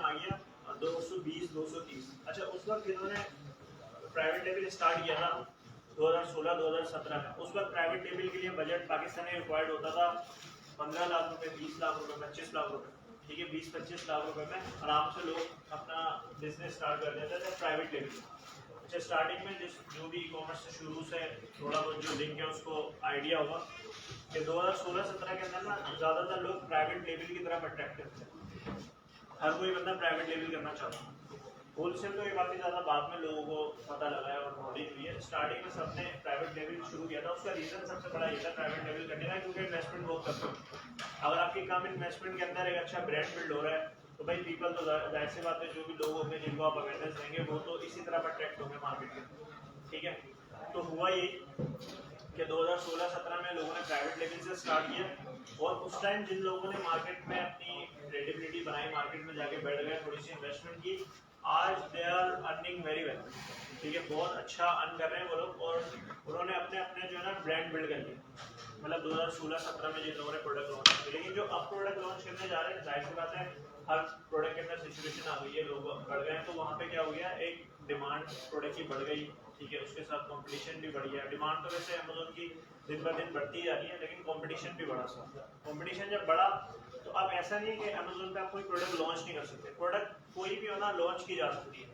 आ गया 220 230। अच्छा उस वक्त इन्होंने प्राइवेट लेवल स्टार्ट किया था 2016-2017 में। उस वक्त प्राइवेट लेवल के लिए बजट पाकिस्तान में रिक्वायर्ड होता था 15 लाख रुपए, 20 लाख रुपए, 25 लाख रुपए, ठीक है 20-25 लाख रुपए में आराम से लोग अपना बिजनेस स्टार्ट कर देते थे प्राइवेट लेवल। अच्छा स्टार्टिंग में जो भी ई कॉमर्स से शुरू से थोड़ा बहुत जो लिंक है उसको आइडिया होगा कि 2016-17 के अंदर ना ज़्यादातर लोग प्राइवेट लेवल की तरफ अट्रैक्टिव थे। हर कोई बंदा प्राइवेट लेवल करना चाहता। होलसेल तो ये काफ़ी ज़्यादा बाद में लोगों को पता लगा है और नॉलेज हुई है। स्टार्टिंग में सबने प्राइवेट लेवल शुरू किया था, उसका रीज़न सबसे बड़ा ये था प्राइवेट लेवल करने का, क्योंकि इन्वेस्टमेंट बहुत करते हैं। अगर आपकी कम इन्वेस्टमेंट के अंदर एक अच्छा ब्रांड बिल्ड हो रहा है तो भाई पीपल तो जाहिर सी बात है जो भी लोग होंगे जिनको आप अवेयरनेस देंगे वो तो इसी तरफ अट्रैक्ट होंगे मार्केट के, ठीक है। तो हुआ ये कि 2016-17 में लोगों ने प्राइवेट लेवल से स्टार्ट किया और उस टाइम जिन लोगों ने मार्केट में अपनी क्रेडिबिलिटी बनाई, मार्केट में जाके बैठ गए, थोड़ी सी इन्वेस्टमेंट की, आज they are earning very well, ठीक है, बहुत अच्छा अर्न कर रहे हैं वो लोग। और उन्होंने अपने अपने जो है ना ब्रांड बिल्ड कर लिया, मतलब 2016-17 में जिन लोगों ने प्रोडक्ट लॉन्च किए। लेकिन जो अब प्रोडक्ट लॉन्च करने जा रहे हैं, जाहिर सी बात है हर प्रोडक्ट के अंदर सिचुएशन आ गई है, लोग बढ़ गए हैं, तो वहाँ पे क्या हो गया, एक डिमांड प्रोडक्ट की बढ़ गई, ठीक है, उसके साथ कंपटीशन भी बढ़ गया। डिमांड तो वैसे अमेज़न की दिन ब दिन बढ़ती जा रही है, लेकिन कंपटीशन भी बढ़ा सा। कंपटीशन जब बढ़ा तो अब ऐसा नहीं है कि अमेज़न पे आप कोई प्रोडक्ट लॉन्च नहीं कर सकते, प्रोडक्ट कोई भी होना लॉन्च की जा सकती है।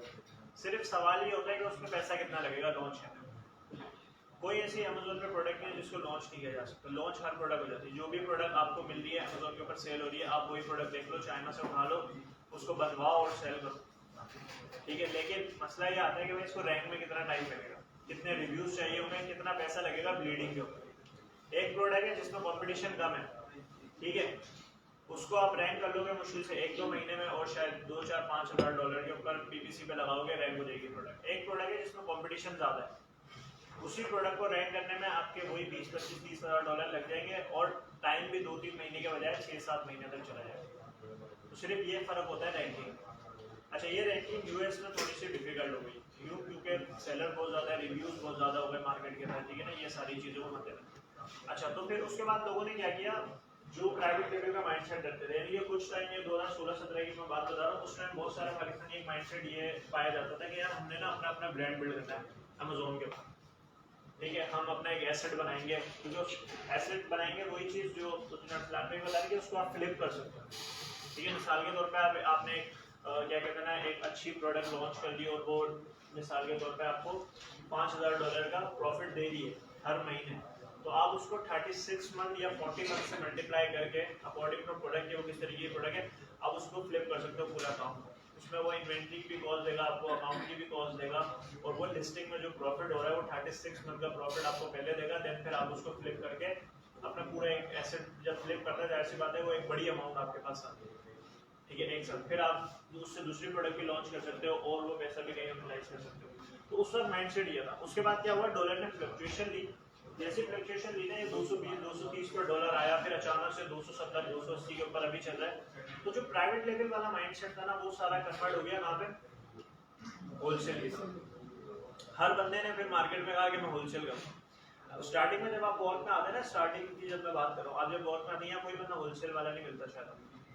सिर्फ सवाल ये होता है कि उसमें पैसा कितना लगेगा लॉन्च करने में। कोई ऐसी अमेज़न पे प्रोडक्ट नहीं है जिसको लॉन्च नहीं किया जा सकता, लॉन्च हर प्रोडक्ट हो जाती है। जो भी प्रोडक्ट आपको मिल रही है अमेज़न के ऊपर सेल हो रही है, आप वही प्रोडक्ट देख लो, चाइना से उठा लो, उसको बनवाओ और सेल करो, ठीक है। लेकिन मसला ये आता है कि भाई इसको रैंक में कितना टाइम लगेगा, कितने रिव्यूज चाहिए होंगे, कितना पैसा लगेगा ब्लीडिंग के ऊपर। एक प्रोडक्ट है जिसमें कंपटीशन कम है, ठीक है, उसको आप रैंक कर लोगे मुश्किल से 1-2 महीने में, और शायद 2-4-5 हज़ार डॉलर के ऊपर पीपीसी पे लगाओगे, रैंक हो जाएगी प्रोडक्ट। एक प्रोडक्ट है जिसमें कंपटीशन ज़्यादा है, उसी प्रोडक्ट को रैंक करने में आपके वही 20-25-30 हज़ार डॉलर लग जाएंगे और टाइम भी 2-3 महीने के बजाय 6-7 महीने तक चला जाएगा। तो सिर्फ ये फ़र्क होता है रैंकिंग। अच्छा ये रैंकिंग यूएस में थोड़ी सी डिफिकल्ट हो गई, क्यों, क्योंकि सेलर बहुत ज़्यादा है, रिव्यूज़ बहुत ज़्यादा हो गए मार्केट के अंदर, ठीक है ना, ये सारी चीज़ों को मद्देनजर। अच्छा तो फिर उसके बाद लोगों ने क्या किया, जो प्राइवेट लेवल का माइंडसेट रखते थे, यानी कुछ टाइम ये 2016-17 की मैं बात बता रहा हूँ, उस टाइम बहुत सारे पाकिस्तानी एक माइंडसेट ये पाया जाता था कि यार हमने ना अपना अपना ब्रांड बिल्ड करना है अमेज़न के ऊपर, ठीक है, हम अपना एक एसेट बनाएंगे, क्योंकि एसेट बनाएंगे वही चीज़ जो प्लान में बता रही है उसको आप फ्लिप कर सकते हो, ठीक है। मिसाल के तौर पे आपने क्या कहते हैं ना एक अच्छी प्रोडक्ट लॉन्च कर दी और वो मिसाल के तौर पे आपको $5,000 का प्रॉफिट दे रही है हर महीने, तो आप उसको 36 मंथ या 40 मंथ से मल्टीप्लाई करके अकॉर्डिंग टू प्रोडक्ट है वो किस तरीके की प्रोडक्ट है, आप उसको फ्लिप कर सकते हो पूरा अकाउंट। उसमें वो इन्वेंट्री की भी कॉस्ट देगा आपको, अकाउंट की भी कॉस्ट देगा, और वो लिस्टिंग में जो प्रॉफिट हो रहा है वो 36 मंथ का प्रॉफिट आपको पहले देगा, देन फिर आप उसको फ्लिप करके अपना पूरा एक एसेट जब फ्लिप करता है, जाहिर सी बात है वो एक बड़ी अमाउंट आपके पास आती है, ठीक है, एक साथ। फिर आप उससे दूसरी प्रोडक्ट भी लॉन्च कर सकते हो और वो पैसा भी कहीं यूटिलाइज कर सकते हो। तो उस वक्त माइंडसेट ये था। उसके बाद क्या हुआ, डॉलर ने फ्लक्चुएशन ली, जैसे फ्लक्चुएशन ली ना, ये 220-230 पर डॉलर आया, फिर अचानक से 270-280 के ऊपर अभी चल रहा है। तो जो प्राइवेट लेवल वाला माइंडसेट था ना वो सारा कन्वर्ट हो गया कहाँ पे, होलसेल की तरफ। हर बंदे ने फिर मार्केट में कहा कि मैं होलसेल करूँ। स्टार्टिंग में जब आप वॉर्क में आते हैं ना, स्टार्टिंग की जब मैं बात कर रहा हूँ, आप जब वॉर्क में आते हैं कोई बंदा होलसेल वाला नहीं मिलता, शायद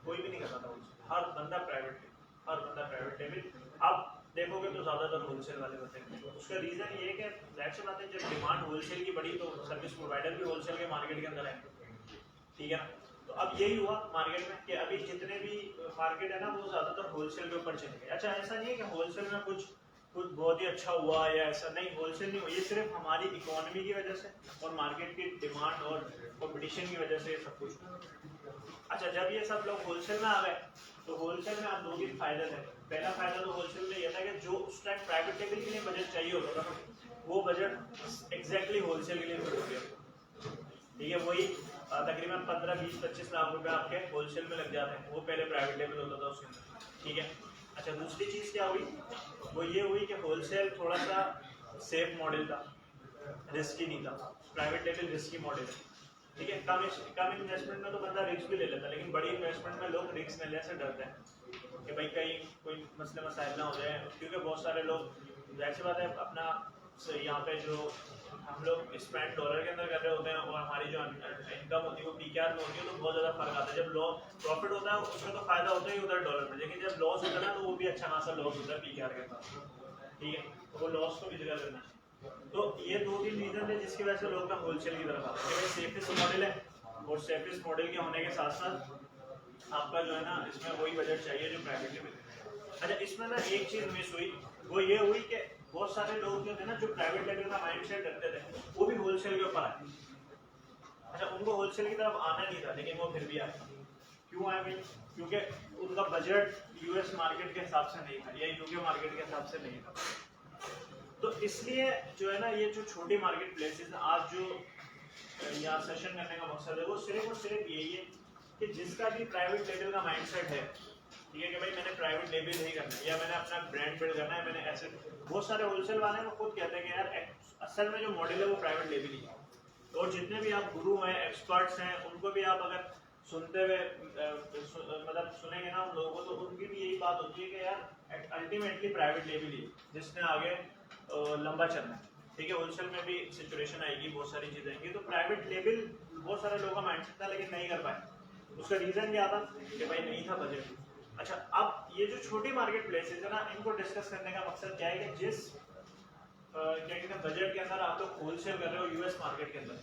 कोई भी नहीं करता था होलसेल, हर बंदा प्राइवेट लेवल। अब देखोगे तो ज्यादातर होलसेल वाले होते हैं। उसका रीजन ये है कि जाहिर सी बात है जब डिमांड होलसेल की बढ़ी तो सर्विस प्रोवाइडर भी होलसेल के मार्केट के अंदर है, ठीक है। तो अब यही हुआ मार्केट में कि अभी जितने भी मार्केट है ना वो ज्यादातर होलसेल के ऊपर चले गए। अच्छा ऐसा नहीं है कि होलसेल में कुछ बहुत ही अच्छा हुआ या ऐसा नहीं, होलसेल नहीं हुआ, ये सिर्फ हमारी इकोनॉमी की वजह से और मार्केट की डिमांड और कंपटीशन की वजह से सब कुछ। अच्छा जब ये सब लोग होलसेल में आ गए तो होलसेल में आप 2-3 फायदे थे। पहला फायदा तो होलसेल में यह था कि जो उस टाइम प्राइवेट लेवल के लिए बजट चाहिए होता था वो बजट एग्जैक्टली होलसेल के लिए हो गया, ठीक है। वही तकरीबन 15-20-25 लाख रुपए आपके होलसेल में लग जाते हैं, वो पहले प्राइवेट लेवल होता था उसके अंदर, ठीक है। अच्छा दूसरी चीज़ क्या हुई, वो ये हुई कि होलसेल थोड़ा सा सेफ मॉडल था, रिस्की नहीं था। प्राइवेट लेवल रिस्की मॉडल है, ठीक है। कम इन्वेस्टमेंट में तो बंदा रिस्क भी ले लेता, लेकिन बड़ी इन्वेस्टमेंट में लोग रिस्क लेने से डरते हैं कि भाई कहीं कोई मसले मसाइल ना हो जाए, क्योंकि बहुत सारे लोग जाहिर सी बात है अपना यहाँ पे जो हम लोग स्पेंड डॉलर के अंदर कर रहे होते हैं और हमारी जो इनकम होती है वो पीकेआर में होती है, तो बहुत ज़्यादा फर्क आता है। जब प्रॉफिट होता है उसमें तो फायदा होता ही उधर डॉलर में, लेकिन जब लॉस होता है ना तो वो भी अच्छा खासा लॉस होता है पीकेआर के साथ, ठीक है, तो वो लॉस को भी जगह करना चाहिए। तो ये 2-3 रीजन है जिसकी वजह से लोग ना होलसेल की तरफ आते हैं। सेफेस्ट मॉडल है और सेफेस्ट मॉडल के होने के साथ साथ आपका जो है ना इसमें वही बजट चाहिए जो प्राइवेट में। अच्छा, इसमें ना एक चीज मिस हुई, वो ये हुई कि बहुत सारे लोग जो थे ना जो प्राइवेट लेवल का माइंडसेट रखते थे वो भी होलसेल के ऊपर आए। अच्छा, उनको होलसेल की तरफ आना नहीं था लेकिन वो फिर भी आए। क्यों आए भाई? क्योंकि उनका बजट यूएस मार्केट के हिसाब से नहीं था या यूके मार्केट के हिसाब से नहीं था। तो इसलिए जो है ना ये जो छोटी मार्केट प्लेसेस आज जो यहाँ सेशन करने का मकसद है वो सिर्फ और सिर्फ यही है कि जिसका भी प्राइवेट लेवल का माइंडसेट है, ठीक है, कि भाई मैंने प्राइवेट लेवल नहीं करना है या मैंने अपना ब्रांड बिल्ड करना है, मैंने ऐसे बहुत सारे होलसेल वाले हैं वो खुद कहते हैं कि यार असल में जो मॉडल है वो प्राइवेट लेवल ही है। तो और जितने भी आप गुरु हैं, एक्सपर्ट्स हैं, उनको भी आप अगर सुनते हुए मतलब सुनेंगे ना उन लोगों को, तो उनकी भी यही बात होती है कि यार अल्टीमेटली प्राइवेट लेवल ही जिसने आगे लंबा चलना है, ठीक है। होलसेल में भी सिचुएशन आएगी, बहुत सारी चीजें आएंगी, तो प्राइवेट लेवल बहुत सारे लोगों का माइंडसेट था लेकिन नहीं कर पाए। उसका रीजन क्या था कि भाई नहीं था बजट। अच्छा, अब ये जो छोटी मार्केट प्लेसेस है ना, इनको डिस्कस करने का मकसद क्या है कि जिस क्या कहते हैं बजट के अंदर आप लोग होलसेल कर रहे हो यूएस मार्केट के अंदर,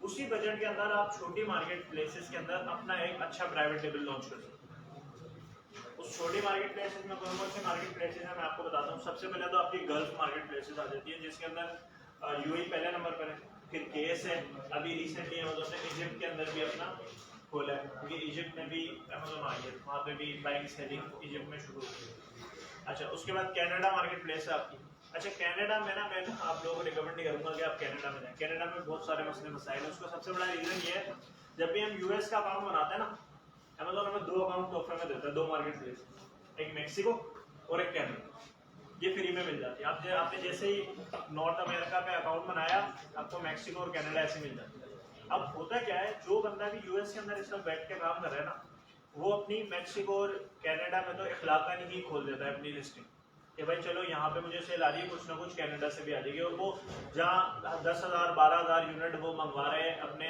उसी बजट के अंदर आप छोटी मार्केट प्लेसेस के अंदर अपना एक अच्छा प्राइवेट लेवल लॉन्च कर सकते हो। उस छोटी मार्केट प्लेसेस में कौन कौन सी मार्केट प्लेसेस है मैं आपको बताता हूँ। सबसे पहले तो आपकी गल्फ मार्केट प्लेसेस आ जाती है जिसके अंदर यूएई पहले नंबर पर है, फिर केस है, अभी रिसेंटली अमेज़न ने इजिप्ट के अंदर भी अपना खोला है क्योंकि इजिप्ट में भी अमेज़न आ गया, वहाँ पे भी बाइंग सेलिंग इजिप्ट में शुरू हो गई। अच्छा, उसके बाद कनाडा मार्केट प्लेस है आपकी। अच्छा, कनाडा में ना मैं आप लोगों को रिकमेंड नहीं करूंगा कि आप कनाडा में जाएं। कनाडा में बहुत सारे मसले मसाइल हैं। उसका सबसे बड़ा रीजन ये है, जब भी हम यूएस का अकाउंट बनाते हैं ना, अमेज़न हमें 2 अकाउंट तोहफे में देता है, 2 मार्केट प्लेस, एक मैक्सिको और एक कनाडा, ये फ्री में मिल जाती है। आपने जैसे ही नॉर्थ अमेरिका में अकाउंट बनाया, आपको मैक्सिको और कनाडा ऐसे मिल जाती है। अब होता क्या है, जो बंदा भी यूएस के अंदर इस वक्त बैठ के काम कर रहा है ना, वो अपनी मैक्सिको और कनाडा में तो इखलाकन ही खोल देता है अपनी लिस्टिंग कि भाई चलो यहाँ पे मुझे सेल आ रही है, कुछ ना कुछ कनाडा से भी आ जाएगी। और वो जहाँ 10,000 12,000 यूनिट वो मंगवा रहे हैं अपने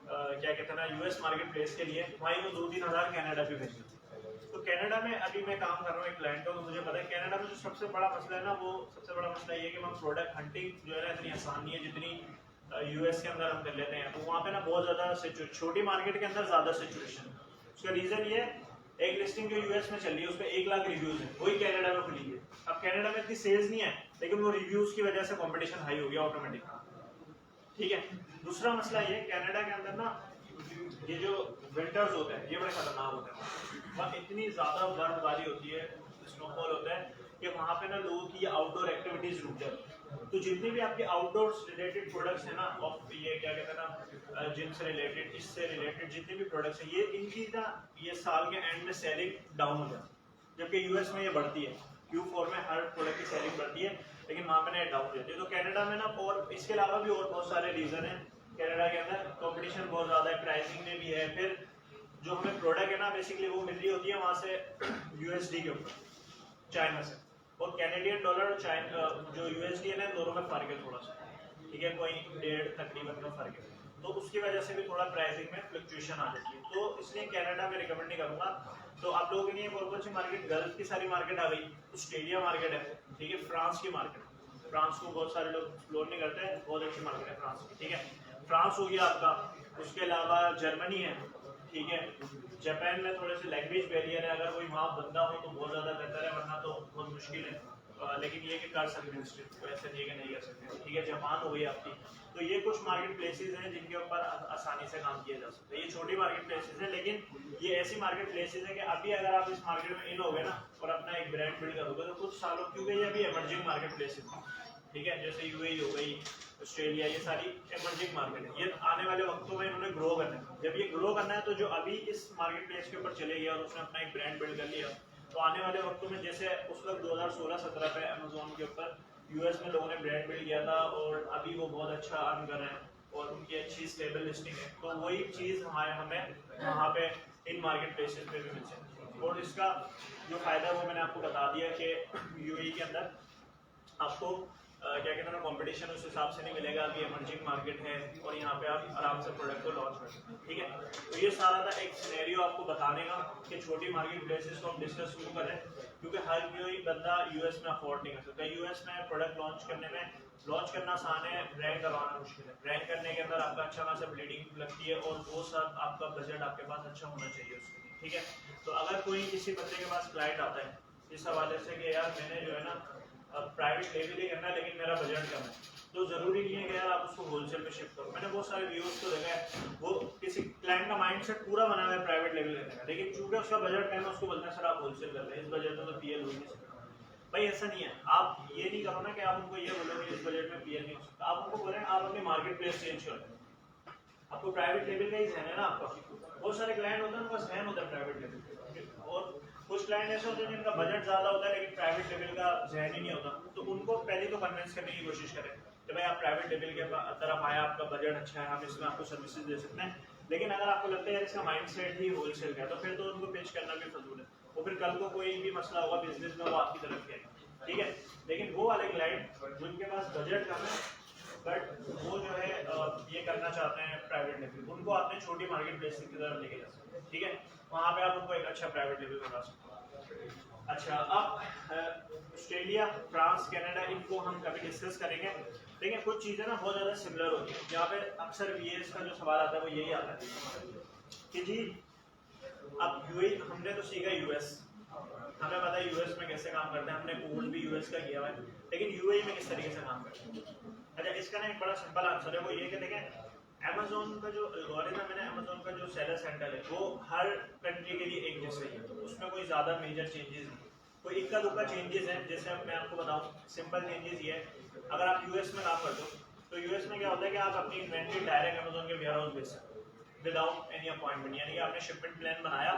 क्या कहते हैं ना यूएस मार्केट प्लेस के लिए, वहीं वो 2-3 हज़ार कनाडा भी भेज देते हैं। तो कनाडा में अभी मैं काम कर रहा हूँ एक क्लाइंट को, तो मुझे पता है कनाडा में जो सबसे बड़ा मसला है ना, वो सबसे बड़ा मसला ये है कि वहाँ प्रोडक्ट हंटिंग जो है ना इतनी आसान नहीं है जितनी यूएस के अंदर हम कर लेते हैं। तो वहाँ पे ना बहुत ज़्यादा छोटी मार्केट के अंदर ज़्यादा सिचुएशन है। उसका रीज़न ये एक लिस्टिंग जो यूएस में चल रही है उस पर 1 लाख रिव्यूज है, वही कनाडा में खुली है। अब कनाडा में इतनी सेल्स नहीं है लेकिन वो रिव्यूज की वजह से कंपटीशन हाई हो गया ऑटोमेटिक, ठीक है। दूसरा मसला ये कनाडा के अंदर ना ये जो विंटर्स होते हैं ये बड़े खतरनाक होते हैं। वहाँ इतनी ज्यादा बर्फबारी होती है, स्नोफॉल होता है कि वहाँ पे ना लोगों की आउटडोर एक्टिविटीज रुक जाती है। तो जितनी भी आपके आउटडोर रिलेटेड प्रोडक्ट्स है ना, और ये क्या कहते हैं ना जिम से रिलेटेड, इससे रिलेटेड जितने भी प्रोडक्ट्स है, ये इनकी ना ये साल के एंड में सेलिंग डाउन हो जाती है, जबकि यूएस में ये बढ़ती है। Q4 में हर प्रोडक्ट की सेलिंग बढ़ती है लेकिन वहाँ पे ना डाउन हो जाती है। तो कनाडा में ना, और इसके अलावा भी और बहुत सारे रीजन है। कनाडा के अंदर कंपटीशन बहुत ज्यादा है, प्राइसिंग में भी है, फिर जो हमें प्रोडक्ट है ना बेसिकली वो मिल रही होती है वहाँ से यूएसडी के ऊपर, चाइना से। और कैनेडियन डॉलर और चाइना जो यूएसडी है ना, दोनों में फर्क है थोड़ा सा, ठीक है, कोई 1.5 तकरीबन का फर्क है। तो उसकी वजह से भी थोड़ा प्राइसिंग में फ्लक्चुएशन आ जाती है, तो इसलिए कनाडा में रिकमेंड नहीं करूंगा। तो आप लोगों के लिए कौन सी मार्केट, गल्फ की सारी मार्केट आ गई, ऑस्ट्रेलिया मार्केट है, ठीक है, फ्रांस की मार्केट, फ्रांस को बहुत सारे लोग एक्सप्लोर नहीं करते हैं, बहुत अच्छी मार्केट है फ्रांस की, ठीक है। फ्रांस हो गया आपका, उसके अलावा जर्मनी है, ठीक है। जापान में थोड़े से लैंग्वेज बैरियर है, अगर कोई वहाँ बंदा हो तो बहुत ज़्यादा बेहतर है, वरना तो बहुत मुश्किल है। लेकिन ये कि कर सकते हैं स्ट्रिप, तो ऐसा नहीं है कि नहीं कर सकते, ठीक है। जापान हो गई आपकी। तो ये कुछ मार्केट प्लेसेस हैं जिनके ऊपर आसानी से काम किया जा सकता है। ये छोटी मार्केट प्लेसेस हैं, लेकिन ये ऐसी मार्केट प्लेसेस है कि अभी अगर आप इस मार्केट में इन हो गए ना और अपना एक ब्रांड बिल्ड करोगे तो कुछ सालों, क्योंकि ये अभी एमर्जिंग मार्केट प्लेसेस हैं, ठीक है, जैसे यूएई हो गई, ऑस्ट्रेलिया, ये सारी एमर्जिंग मार्केट है। ये आने वाले वक्तों में इन्होंने ग्रो करना है। जब ये ग्रो करना है तो जो अभी इस मार्केट प्लेस के ऊपर चले गया और उसने अपना एक ब्रांड बिल्ड कर लिया, तो आने वाले वक्तों में जैसे उस वक्त 2016-17 पे अमेज़न के ऊपर यूएस में लोगों ने ब्रांड बिल्ड किया था और अभी वो बहुत अच्छा अर्न कर रहे हैं और उनकी अच्छी स्टेबल लिस्टिंग है, तो वही चीज़ हमें वहाँ पे इन मार्केट प्लेसेस पे भी मिल सकती है। और इसका जो फायदा है वो मैंने आपको बता दिया कि यूएई के अंदर आपको क्या कहते हैं ना कंपटीशन उस हिसाब से नहीं मिलेगा। अभी इमर्जिंग मार्केट है और यहाँ पे आप आराम से प्रोडक्ट को लॉन्च कर सकते हैं, ठीक है। तो ये सारा था एक सिनेरियो आपको बताने का कि छोटी मार्केट प्लेसेस को हम डिस्कस क्यों करें, क्योंकि हर कोई बंदा यूएस में अफोर्ड नहीं कर सकता। यूएस में प्रोडक्ट लॉन्च करना आसान है, रैंक करवाना मुश्किल है। रैंक करने के अंदर आपका अच्छा खासा ब्लीडिंग लगती है और वो सब आपका बजट आपके पास अच्छा होना चाहिए उसके लिए, ठीक है। तो अगर कोई किसी बंदे के पास क्लाइंट आता है इस हवाले से कि यार मैंने जो है ना प्राइवेट लेवल ही करना है लेकिन मेरा बजट कम है, तो जरूरी नहीं है कि यार आप उसको होलसेल में शिफ्ट करो। मैंने बहुत सारे व्यूअर्स को देखा है, वो किसी क्लाइंट का माइंडसेट पूरा बना हुआ है प्राइवेट लेवल करने का, लेकिन चूंकि उसका बजट कम है उसको बोलते हैं सर आप होलसेल कर रहे हैं, इस बजट में तो पीएल हो नहीं सकता। भाई ऐसा नहीं है, आप ये नहीं करो ना कि आप उनको ये बोलोगे इस बजट में पीएल नहीं हो सकता। आप उनको बोले आप अपनी मार्केट प्लेस चेंज करो। आपको प्राइवेट लेवल का ही जहन है ना आपका। बहुत सारे क्लाइंट होते हैं उनका जहन होता है प्राइवेट लेवल, और कुछ क्लाइंट ऐसे होते हैं जिनका बजट ज्यादा होता है लेकिन प्राइवेट लेवल का जहन ही नहीं होता। तो उनको पहले तो कन्विंस करने की कोशिश करें कि भाई आप प्राइवेट लेवल के तरफ आए, आपका बजट अच्छा है, हम इसमें आपको सर्विसेज दे सकते हैं। लेकिन अगर आपको लगता है इसका माइंडसेट ही होलसेल का है तो फिर तो उनको पेश करना भी फजूल है। और फिर कल को कोई भी मसला होगा बिजनेस में वो आपकी तरफ के, ठीक है। लेकिन वो वाले क्लाइंट जिनके पास बजट कम है बट वो जो है ये करना चाहते हैं प्राइवेट लेवल, उनको आपने छोटी मार्केट प्लेस की तरफ लेके जा सकते हैं, ठीक है। वहाँ पे आप उनको एक अच्छा प्राइवेट लेवल बना सकते हैं। अच्छा, अब ऑस्ट्रेलिया, फ्रांस, कनाडा, इनको हम कभी डिस्कस करेंगे। लेकिन कुछ चीज़ें ना बहुत ज़्यादा सिमिलर होती है। यहाँ पे अक्सर वीएस का जो सवाल आता है वो यही आता है कि जी अब यूएई हमने तो सीखा यूएस, हमें पता है यूएस में कैसे काम करते हैं, हमने कोर्स भी यूएस का किया हुआ है, लेकिन यूएई में किस तरीके से काम करते हैं। अच्छा, इसका ना एक बड़ा सिंपल आंसर है, वो ये कि देखें अमेज़न का जो एल्गोरिथम है ना, अमेज़न का जो सेलर सेंटर है वो हर कंट्री के लिए एक जैसा ही है, उसमें कोई ज़्यादा मेजर चेंजेस नहीं, कोई इक्का दुक्का चेंजेस हैं। जैसे मैं आपको बताऊं, सिंपल चेंजेस ये है, अगर आप यूएस में काम करते हो तो यूएस में क्या होता है कि आप अपनी इन्वेंट्री डायरेक्ट अमेज़न के वेयर हाउस भेज सकते हो विदाउट एनी अपॉइंटमेंट, यानी कि आपने शिपमेंट प्लान बनाया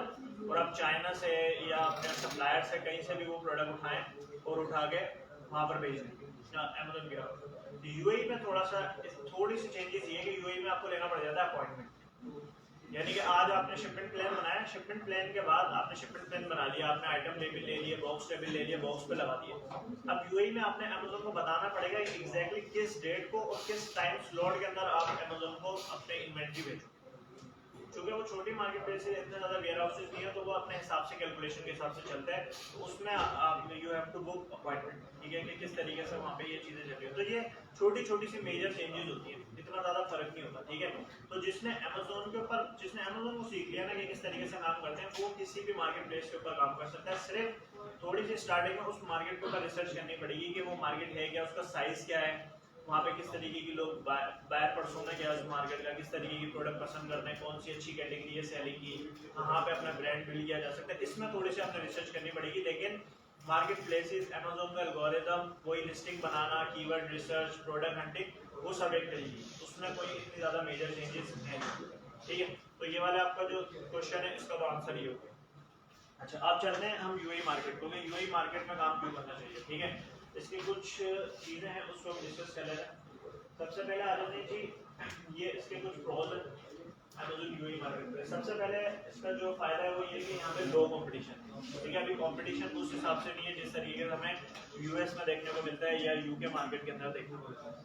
और आप चाइना से या अपने सप्लायर से कहीं से भी वो प्रोडक्ट उठाएं और उठा के वहाँ पर भेज दें अमेज़न के वेयर। यूएई में थोड़ी सी चेंजेस ये है कि यूएई में आपको लेना पड़ जाता है अपॉइंटमेंट, यानी कि आज आपने शिपमेंट प्लान बनाया, शिपमेंट प्लान के बाद आपने शिपमेंट प्लान बना लिया, आपने आइटम लेबल ले लिए, बॉक्स लेबल ले लिए, बॉक्स पे लगा दिए। अब यूएई में आपने अमेज़न को बताना पड़ेगा कि एग्जैक्टली किस डेट को और किस टाइम स्लॉट के अंदर आप अमेज़न को अपने इन्वेंट्री भेजो। क्योंकि वो छोटी मार्केट प्लेस से इतने ज़्यादा वेयर हाउसेज नहीं है तो वो अपने हिसाब से कैलकुलेशन के हिसाब से चलता है, तो उसमें आप you have to book appointment, ठीक है, कि किस तरीके से वहाँ पे ये चीज़ें चल रही है। तो ये छोटी छोटी सी मेजर चेंजेस होती है, इतना ज़्यादा फर्क नहीं होता, ठीक है। तो जिसने अमेज़न को सीख लिया ना कि किस तरीके से काम करते हैं, वो किसी भी मार्केट प्लेस के ऊपर काम कर सकता है। सिर्फ थोड़ी सी स्टार्टिंग में उस मार्केट के ऊपर रिसर्च करनी पड़ेगी कि वो मार्केट है क्या, उसका साइज़ क्या है, वहाँ पे किस तरीके की लोग बायर पर्सोना क्या है उस मार्केट का, किस तरीके की प्रोडक्ट पसंद करते हैं, कौन सी अच्छी कैटेगरी है सेलिंग की, कहाँ पे अपना ब्रांड बिल्ड किया जा सकता है। इसमें थोड़ी सी आपने रिसर्च करनी पड़ेगी। लेकिन मार्केट प्लेसेस, अमेज़न का एल्गोरिथम, वही लिस्टिंग बनाना, कीवर्ड रिसर्च, प्रोडक्ट हंटिंग, वो सब एक तरीके, उसमें कोई इतनी ज़्यादा मेजर चेंजेस है, ठीक है। तो ये वाला आपका जो क्वेश्चन है इसका तो आंसर ये होगा। अच्छा, आप चलते हैं हम यूएई मार्केट को, यूएई मार्केट में काम क्यों करना चाहिए, ठीक है। इसकी कुछ चीज़ें हैं उसको हम डिस्कस कर लेते हैं। सबसे पहले आ जाते हैं जी, ये इसके कुछ प्रोज हैं अमेज़न यूएई मार्केट में। सबसे पहले इसका जो फायदा है वो ये कि यहाँ पे लो कंपटीशन, ठीक है। अभी कंपटीशन उस हिसाब से नहीं है जिस तरीके से हमें यूएस में देखने को मिलता है या यूके मार्केट के अंदर देखने को मिलता है।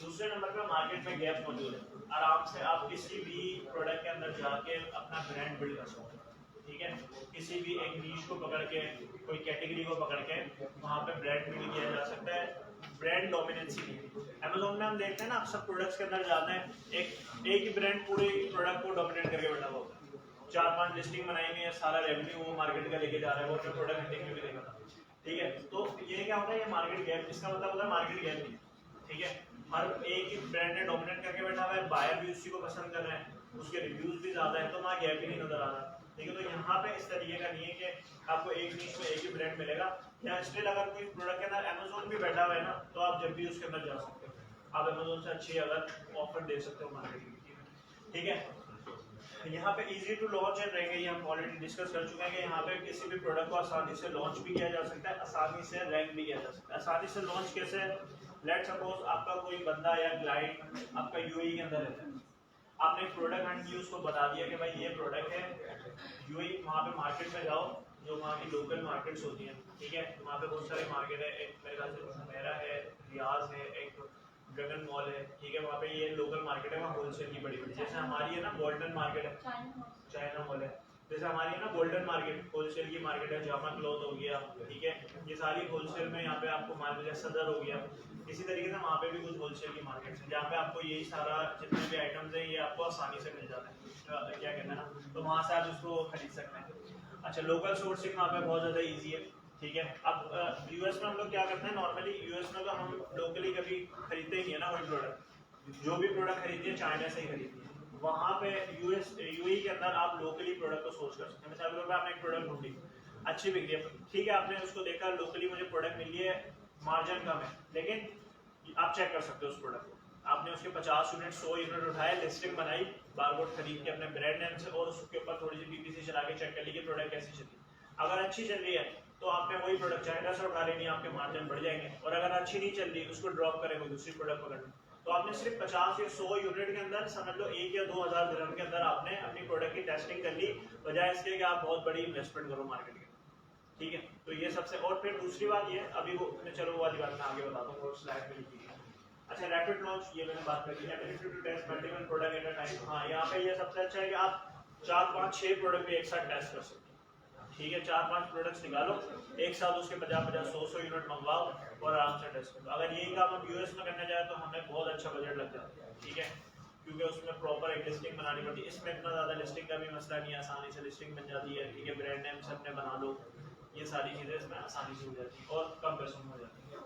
दूसरे नंबर पे मार्केट में गैप मौजूद है, आराम से आप किसी भी प्रोडक्ट के अंदर जाके अपना ब्रांड बिल्ड कर सकते हैं, ठीक है। किसी भी एक नीश को पकड़ के, कोई कैटेगरी को पकड़ के वहाँ पे ब्रांड बिल्ड किया जा सकता है। ब्रांड डोमिनेंसी नहीं है। अमेज़न में हम देखते हैं ना, आप सब प्रोडक्ट्स के अंदर जाते हैं, एक ही ब्रांड पूरे प्रोडक्ट को डोमिनेट करके बैठा हुआ होता है, 4-5 लिस्टिंग बनाई हुई है, सारा रेवेन्यू वो मार्केट का लेके जा रहा है, वो अपने प्रोडक्ट हंटिंग में भी देखा था, ठीक है। तो ये क्या होता है, ये मार्केट गैप, इसका मतलब होता है मार्केट गैप नहीं, ठीक है। हर एक ही ब्रांड ने डोमिनेट करके बैठा हुआ है, बायर भी उसी को पसंद कर रहे हैं, उसके रिव्यूज भी ज्यादा है, तो वहाँ गैप ही नहीं नजर आ रहा, ठीक है। तो यहाँ पे इस तरीके का नहीं है कि आपको एक नीश में एक ही ब्रांड मिलेगा, या स्टिल अगर कोई प्रोडक्ट के अंदर अमेज़न भी बैठा हुआ है ना, तो आप जब भी उसके अंदर जा सकते हो, आप अमेज़न से अच्छी अगर ऑफर दे सकते हो मार्केट में, ठीक है। यहाँ पे इजी टू लॉन्च एंड रहेंगे, ये हम ऑलरेडी डिस्कस कर चुके हैं कि यहाँ पे किसी भी प्रोडक्ट को आसानी से लॉन्च भी किया जा सकता है, आसानी से रैंक भी किया जा सकता है। आसानी से लॉन्च कैसे, लेट्स सपोज आपका कोई बंदा या क्लाइंट आपका यूएई के अंदर रहता है, आपने प्रोडक्ट हंट की, उसको बता दिया कि भाई ये प्रोडक्ट है, यूएई वहाँ पे मार्केट में जाओ, जो वहाँ की लोकल मार्केट्स होती हैं, ठीक है, वहाँ पे बहुत सारे मार्केट है, एक मेरे ख्याल से मेरा है, रियाज है, एक ड्रैगन मॉल है, ठीक है, वहाँ पे ये लोकल मार्केट है, वहाँ होलसेल की बड़ी बड़ी, जैसे हमारी है ना गोल्डन मार्केट है, चाइना मॉल है, जैसे हमारी है ना गोल्डन मार्केट होलसेल की मार्केट है, जामा क्लॉथ हो गया, ठीक है, ये सारी होलसेल में यहाँ पे आपको मार्केट सदर हो गया, इसी तरीके से वहाँ पे भी कुछ होलसेल की मार्केट है जहाँ पे आपको यही सारा जितने भी आइटम्स हैं ये आपको आसानी से मिल जाते हैं, क्या कहते हैं ना, तो वहाँ से आप इसको खरीद सकते हैं। अच्छा, लोकल सोर्सिंग वहाँ पे बहुत ज़्यादा ईजी है, ठीक है। अब यूएस में हम लोग क्या करते हैं, नॉर्मली यूएस में तो हम लोकली कभी खरीदते ही नहीं है ना कोई प्रोडक्ट, जो भी प्रोडक्ट खरीदते हैं चाइना से ही खरीदते हैं। वहाँ पे यूएई के अंदर आप लोकली प्रोडक्ट को सोर्स कर सकते हैं। मिसाल के तौर पर आपने एक प्रोडक्ट ढूंढी, अच्छी बिक रही है, ठीक है, आपने उसको देखा लोकली मुझे प्रोडक्ट मिली है, मार्जिन कम है, लेकिन आप चेक कर सकते हो उस प्रोडक्ट को, आपने उसके 50 यूनिट 100 यूनिट उठाए, लिस्टिंग बनाई, बारकोड खरीद के अपने ब्रांड नेम से और उसके ऊपर थोड़ी सी पीपीसी चला के चेक कर ली कि प्रोडक्ट कैसी चली। अगर अच्छी चल रही है तो आपने वही प्रोडक्ट चाइना से उठा लेनी, आपके मार्जिन बढ़ जाएंगे, और अगर अच्छी नहीं चल रही उसको ड्रॉप करें, कोई दूसरी प्रोडक्ट पकड़ लें। तो आपने सिर्फ 50 या 100 यूनिट के अंदर समझ लो 1 या 2,000 दिरहम के अंदर आपने अपनी प्रोडक्ट की टेस्टिंग कर ली, बजाय इसके कि आप बहुत बड़ी इन्वेस्टमेंट करो मार्केट के, ठीक है। तो ये सबसे, और फिर दूसरी बात ये, अभी वो चलो वो वाली बात मैं आगे बताता हूँ, और स्लाइड में लिखी है। अच्छा, रैपिड लॉन्च, ये मैंने बात करी, ability to test multiple product at a time. हाँ, यहाँ पे ये सबसे अच्छा है कि आप 4, 5, 6 प्रोडक्ट भी एक साथ टेस्ट कर सकते हैं, ठीक है, 4, 5 प्रोडक्ट्स निकालो एक साथ, उसके 50, 100 यूनिट मंगवाओ और आराम से टेस्ट करो। अगर यही काम हम यूएस में करने जाए तो हमें बहुत अच्छा बजट लग जाता है, ठीक है, क्योंकि उसमें प्रॉपर एक लिस्टिंग बनानी पड़ती है। इसमें इतना ज़्यादा लिस्टिंग का भी मसला नहीं है, आसानी से लिस्टिंग बन जाती है, ठीक है, ब्रांड नेम से अपने बना लो, ये सारी चीज़ें इसमें आसानी से हो जाती है और कम पैसों में हो जाती है।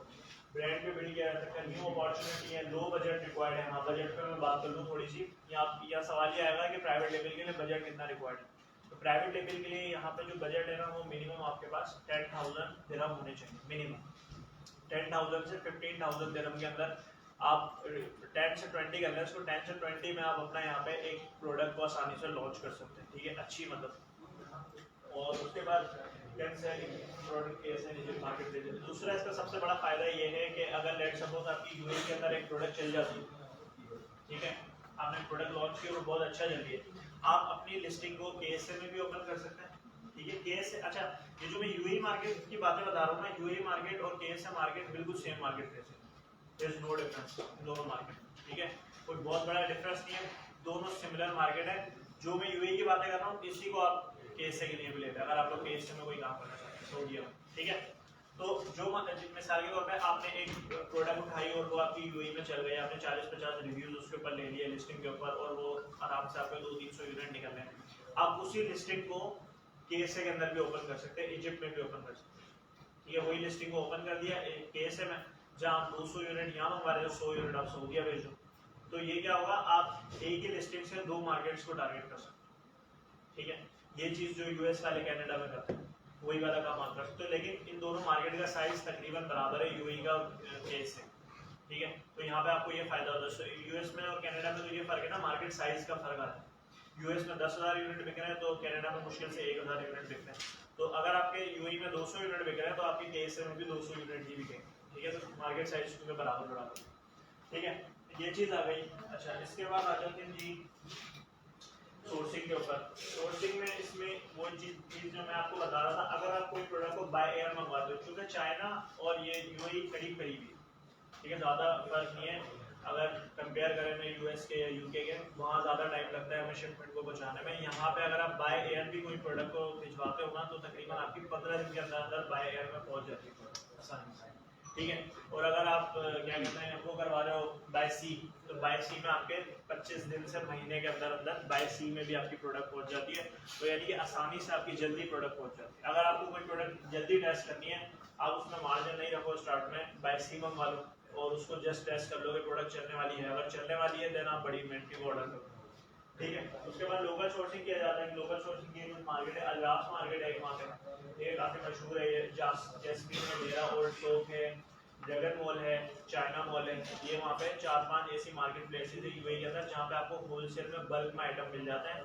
ब्रांड पे बिल्ड किया जा सकता है, न्यू अपॉर्चुनिटी है, लो बजट रिक्वायर्ड है। हाँ, बजट पे मैं बात कर लूँ थोड़ी सी, यहाँ सवाल ये आएगा कि प्राइवेट लेवल के लिए बजट कितना रिक्वायर्ड है। तो प्राइवेट लेवल के लिए यहाँ पे जो बजट है ना, वो मिनिमम आपके पास 10,000 दिरहम होने चाहिए, मिनिमम 10,000 से 15,000 दिरहम के अंदर आप 10 से 20 कर लें इसको, 10 से 20 में आप अपना यहाँ पे एक प्रोडक्ट को आसानी से लॉन्च कर सकते हैं, ठीक है, अच्छी मतलब। और उसके बाद प्रोडक्ट के ऐसे निजी मार्केट दे देते। दूसरा इसका सबसे बड़ा फायदा ये है कि अगर लेट सपोज आपकी यूएई के अंदर एक प्रोडक्ट चल जाती है, ठीक है, आपने प्रोडक्ट लॉन्च किया और बहुत अच्छा चल रही है, आप अपनी लिस्टिंग को केएसए में भी ओपन कर सकते हैं, ठीक है, केएसए। अच्छा, ये जो मैं यूएई मार्केट की बातें बता रहा हूँ ना, यूएई मार्केट और केएसए मार्केट बिल्कुल सेम मार्केट प्लेस है, देयर इज नो डिफरेंस दोनों मार्केट, ठीक है, कोई बहुत बड़ा डिफरेंस नहीं है, दोनों सिमिलर मार्केट है। जो मैं यूएई की बातें कर रहा हूँ इसी को आप केएसए के लिए भी लेते हैं, अगर आप लोग केएसए में कोई काम करना चाहते हैं सऊदीया में, ठीक है। तो जो मिसाल के तौर पे आपने एक प्रोडक्ट उठाई और वो आपकी यूएई में चल गई, आपने 40-50 रिव्यूज उसके ऊपर ले लिए लिस्टिंग के ऊपर, और वो आराम से आपके 200-300 यूनिट निकल रहे हैं, आप उसी लिस्टिंग को केएसए के अंदर भी ओपन कर सकते हैं, इजिप्ट में भी ओपन कर सकते हैं, ठीक है, वही लिस्टिंग को ओपन कर दिया केएसए में, जहाँ आप 200 यूनिट यहाँ मंगवा रहे हो, 100 यूनिट आप सऊदीया भेजो, तो ये क्या होगा, आप एक ही लिस्टिंग से 2 मार्केट्स को टारगेट कर सकते हैं, ठीक है। ये चीज़ जो यूएस वाले कनाडा में करते हैं वही वाला काम आप कर सकते हो, लेकिन इन दोनों मार्केट का साइज तकरीबन बराबर है यूएई का केस से, ठीक है। तो यहाँ पे आपको ये फायदा होता है, यूएस में और कनाडा में तो ये फर्क है ना, मार्केट साइज का फर्क आता है। यूएस में 10,000 यूनिट बिक रहे हैं तो कनाडा में मुश्किल से 1,000 यूनिट बिक रहे हैं। तो अगर आपके यूएई में 200 यूनिट बिक रहे हैं तो आपके केएसए में भी 200 यूनिट ही बिकेंगे, ठीक है। तो मार्केट साइज क्योंकि बराबर, ठीक है, ये चीज़ आ गई। अच्छा, इसके बाद आ जाते हैं जी सोर्सिंग के ऊपर। सोर्सिंग में इसमें वो चीज़ जो मैं आपको बता रहा था, अगर आप कोई प्रोडक्ट को बाय एयर मंगवाते हो, क्योंकि चाइना और ये यूएई करीब ही, ठीक है, ज़्यादा फर्क नहीं है। अगर कंपेयर करें मैं यूएस के या यूके के, वहाँ ज़्यादा टाइम लगता है हमें शिपमेंट को पहुँचाने में। यहाँ पे अगर आप बाय एयर भी कोई प्रोडक्ट को भिजवाते हो ना, तो तकरीबन आपकी 15 दिन के अंदर अंदर बाय एयर में पहुँच जाती है आसानी से, ठीक है। और अगर आप क्या कहते हैं वो करवा रहे हो बाय सी, तो बाय सी में आपके 25 दिन से महीने के अंदर अंदर बाय सी में भी आपकी प्रोडक्ट पहुंच जाती है। तो यानी कि आसानी से आपकी जल्दी प्रोडक्ट पहुंच जाती है। अगर आपको कोई प्रोडक्ट जल्दी टेस्ट करनी है, आप उसमें मार्जिन नहीं रखो स्टार्ट में, बाय सी मंगवा लो और उसको जस्ट टेस्ट कर लो कि प्रोडक्ट चलने वाली है। अगर चलने वाली है देन आप बड़ी इन्वेंट्री को ऑर्डर करो, ठीक है। उसके बाद लोकल सोर्सिंग किया जाता है। लोकल सोर्सिंग की जो मार्केट है, अल्लास मार्केट है वहाँ पे, ये काफ़ी मशहूर है। ये जैस्मीन है, मेरा ओल्ड शॉप है, ड्रैगन मॉल है, चाइना मॉल है। ये वहाँ पे 4-5 ऐसी मार्केट प्लेसेस है यूएई के अंदर जहाँ पे आपको होलसेल में बल्क में आइटम मिल जाते हैं,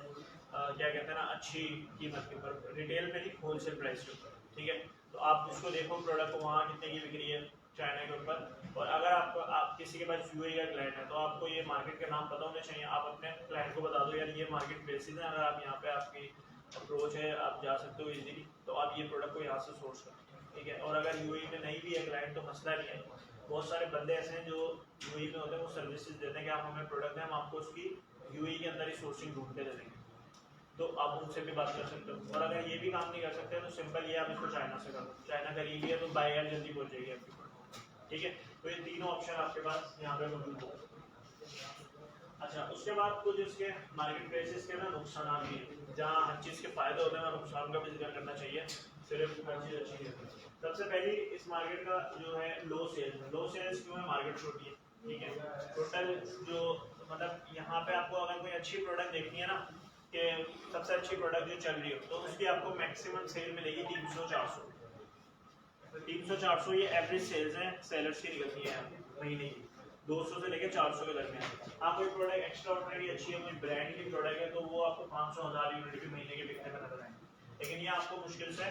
क्या कहते हैं ना, अच्छी कीमत के ऊपर, रिटेल पे नहीं होलसेल प्राइस के ऊपर, ठीक है। तो आप उसको देखो प्रोडक्ट को वहाँ कितने की बिक रही है चाइना के ऊपर। और अगर आप किसी के पास यूएई का क्लाइंट है तो आपको ये मार्केट के नाम पता होने चाहिए। आप अपने क्लाइंट को बता दो यार ये मार्केट प्लेसेस हैं, अगर आप यहाँ पे आपकी अप्रोच है, आप जा सकते हो इजीली, तो आप ये प्रोडक्ट को यहाँ से सोर्स करो, ठीक है। और अगर यूएई में नहीं भी है क्लाइंट तो मसला नहीं है, बहुत सारे बंदे ऐसे हैं जो यूएई में होते हैं, वो सर्विसेज देते हैं कि आप हमें प्रोडक्ट दें, हम आपको उसकी यूएई के अंदर ही सोर्सिंग ढूंढ के दे देंगे, तो आप उनसे भी बात कर सकते हो। और अगर ये भी काम नहीं कर सकते तो सिंपल ये आप इसको चाइना से कर दो, चाइना करीबी है तो बाय एयर जल्दी पहुंच जाएगी आपकी प्रोडक्ट, ठीक है। तो ये तीनों ऑप्शन आपके पास यहाँ पे मौजूद हो। अच्छा, उसके बाद कुछ इसके मार्केट प्लेसेस के ना नुकसान भी हैं, जहाँ हर चीज़ के फायदे होते हैं, नुकसान का भी जिक्र करना चाहिए, सिर्फ हर चीज़ अच्छी नहीं होती। सबसे पहली इस मार्केट का जो है लो सेल्स क्यों है, मार्केट छोटी है, ठीक है। टोटल जो मतलब यहाँ पे आपको अगर कोई अच्छी प्रोडक्ट देखनी है ना, कि सबसे अच्छी प्रोडक्ट जो चल रही हो, तो उसकी आपको मैक्सिमम सेल मिलेगी 300-400, 300-400 ये एवरेज सेल्स हैं सेलर्स की निकलती है महीने की, 200 से लेकर 400 के दरमियान। हाँ, कोई प्रोडक्ट एक्स्ट्रा ऑर्डिनरी अच्छी है, कोई ब्रांड की प्रोडक्ट है, तो वो आपको 500-1000 यूनिट के महीने के बिकने में नजर आएंगे। लेकिन ये आपको मुश्किल से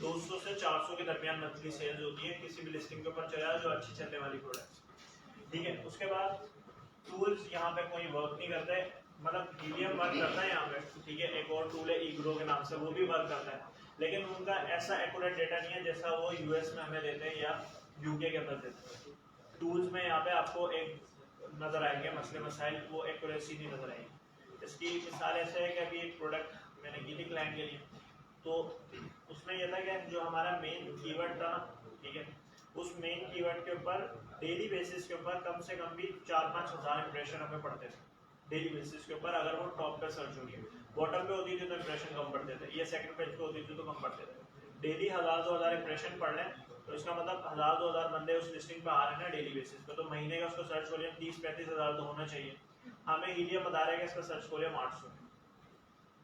200 से 400 के दरमियान मंथली सेल्स होती है किसी भी लिस्टिंग के ऊपर चला जो अच्छी चलने वाली प्रोडक्ट, ठीक है। उसके बाद टूल्स यहाँ पे कोई वर्क नहीं करता है, मतलब हीलियम वर्क करता है यहाँ पे, ठीक है। एक और टूल है ईग्रो के नाम से, वो भी वर्क करता है, लेकिन उनका ऐसा एक्यूरेट डेटा नहीं है जैसा वो यूएस में हमें देते हैं या यूके के अंदर देते हैं। टूल्स में यहाँ पे आपको एक नजर आएंगे मसले मसाइल, वो एक्यूरेसी नहीं नजर आएगी। इसकी मिसाल ऐसे है कि अभी एक प्रोडक्ट मैंने की थी क्लाइंट के लिए, तो उसमें यह था कि जो हमारा मेन कीवर्ड था ना, ठीक है, उस मेन कीवर्ड के ऊपर डेली बेसिस के ऊपर कम से कम भी 4-5 हज़ार इंप्रेशन हमें पड़ते थे डेली बेसिस के ऊपर, अगर वो टॉप पे सर्च होगी। बॉटम पे होती थी तो इंप्रेशन कम पड़ते थे, ये सेकंड पेज पे होती थी तो कम पड़ते थे। डेली 1000-2000 इंप्रेशन पड़ रहे हैं, तो इसका मतलब 1000-2000 बंदे उस लिस्टिंग पे आ रहे हैं ना डेली बेसिस पे, तो महीने का उसको सर्च वॉल्यूम 30-35 हज़ार तो होना चाहिए। हमें हीलियम बता रहे हैं कि इसका सर्च वॉल्यूम 800,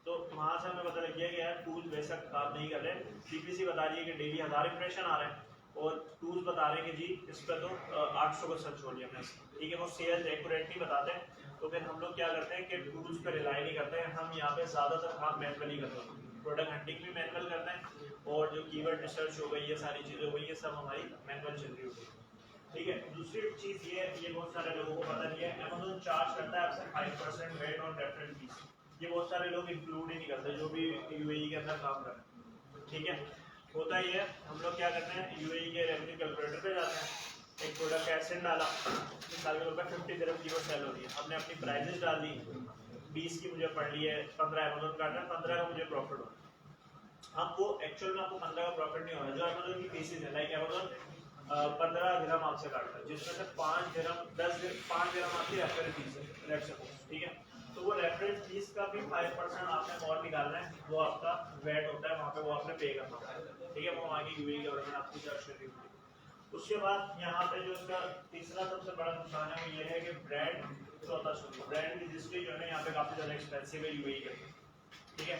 तो वहाँ से हमें पता लग गया कि यार टूल बेशक काम नहीं कर रहे। सीपीसी बता रही है कि डेली 1000 इंप्रेशन आ रहे हैं, और टूल्स बता रहे हैं कि जी इस पर तो 800 का सर्च वॉल्यूम है, ठीक है। वो सेल्स एक्यूरेट नहीं बताते, तो फिर हम लोग क्या करते हैं कि टूल्स पर रिलाई नहीं करते हैं, हम यहाँ पे ज़्यादातर काम मैनुअली करते हैं, प्रोडक्ट हंटिंग भी मैनुअल करते हैं, और जो कीवर्ड रिसर्च हो गई, ये सारी चीज़ें हो गई, ये सब हमारी मैनुअल चल रही होगी, ठीक है। दूसरी चीज़ ये बहुत सारे लोगों को पता नहीं है, अमेज़न चार्ज करता है आपसे 5% वेट ऑन रेफरल फीस, ये बहुत सारे लोग इंक्लूड ही नहीं करते जो भी यूएई के अंदर काम कर रहे हैं, ठीक है। होता ही है, हम लोग क्या करते हैं, यूएई के रेवेन्यू कैलकुलेटर पे जाते हैं, एक प्रोडक्ट का एसेट डाला, मिसाल के तौर पर 50 दिरहम की वो सेल हो रही है, हमने अपनी प्राइजेस डाल दी, 20 की मुझे पड़ रही है, 15 अमेज़न काटना है, 15 का मुझे प्रॉफिट हो, आपको एक्चुअल में आपको 15 का प्रॉफिट नहीं हो रहा, जो अमेज़न की फीसेस है, लाइक अमेज़न 15 दिरहम आपसे काटता है, जिसमें से 5 दिरहम आपकी रेफरल फीस है, लेट्स सपोज, ठीक है। तो वो रेफरल फीस का भी 5% आपने और निकालना है, वो आपका वेट होता है, वहाँ पे वो आपने पे करना होता है, ठीक है। वो वहाँ की यूएई गवर्नमेंट आपको चार्ज कर रही है। उसके बाद यहाँ पे जो इसका तीसरा सबसे बड़ा नुकसान है वो ये है कि ब्रांड रजिस्ट्री जो है ना यहाँ पे काफ़ी ज़्यादा एक्सपेंसिव है यूएई के, ठीक है।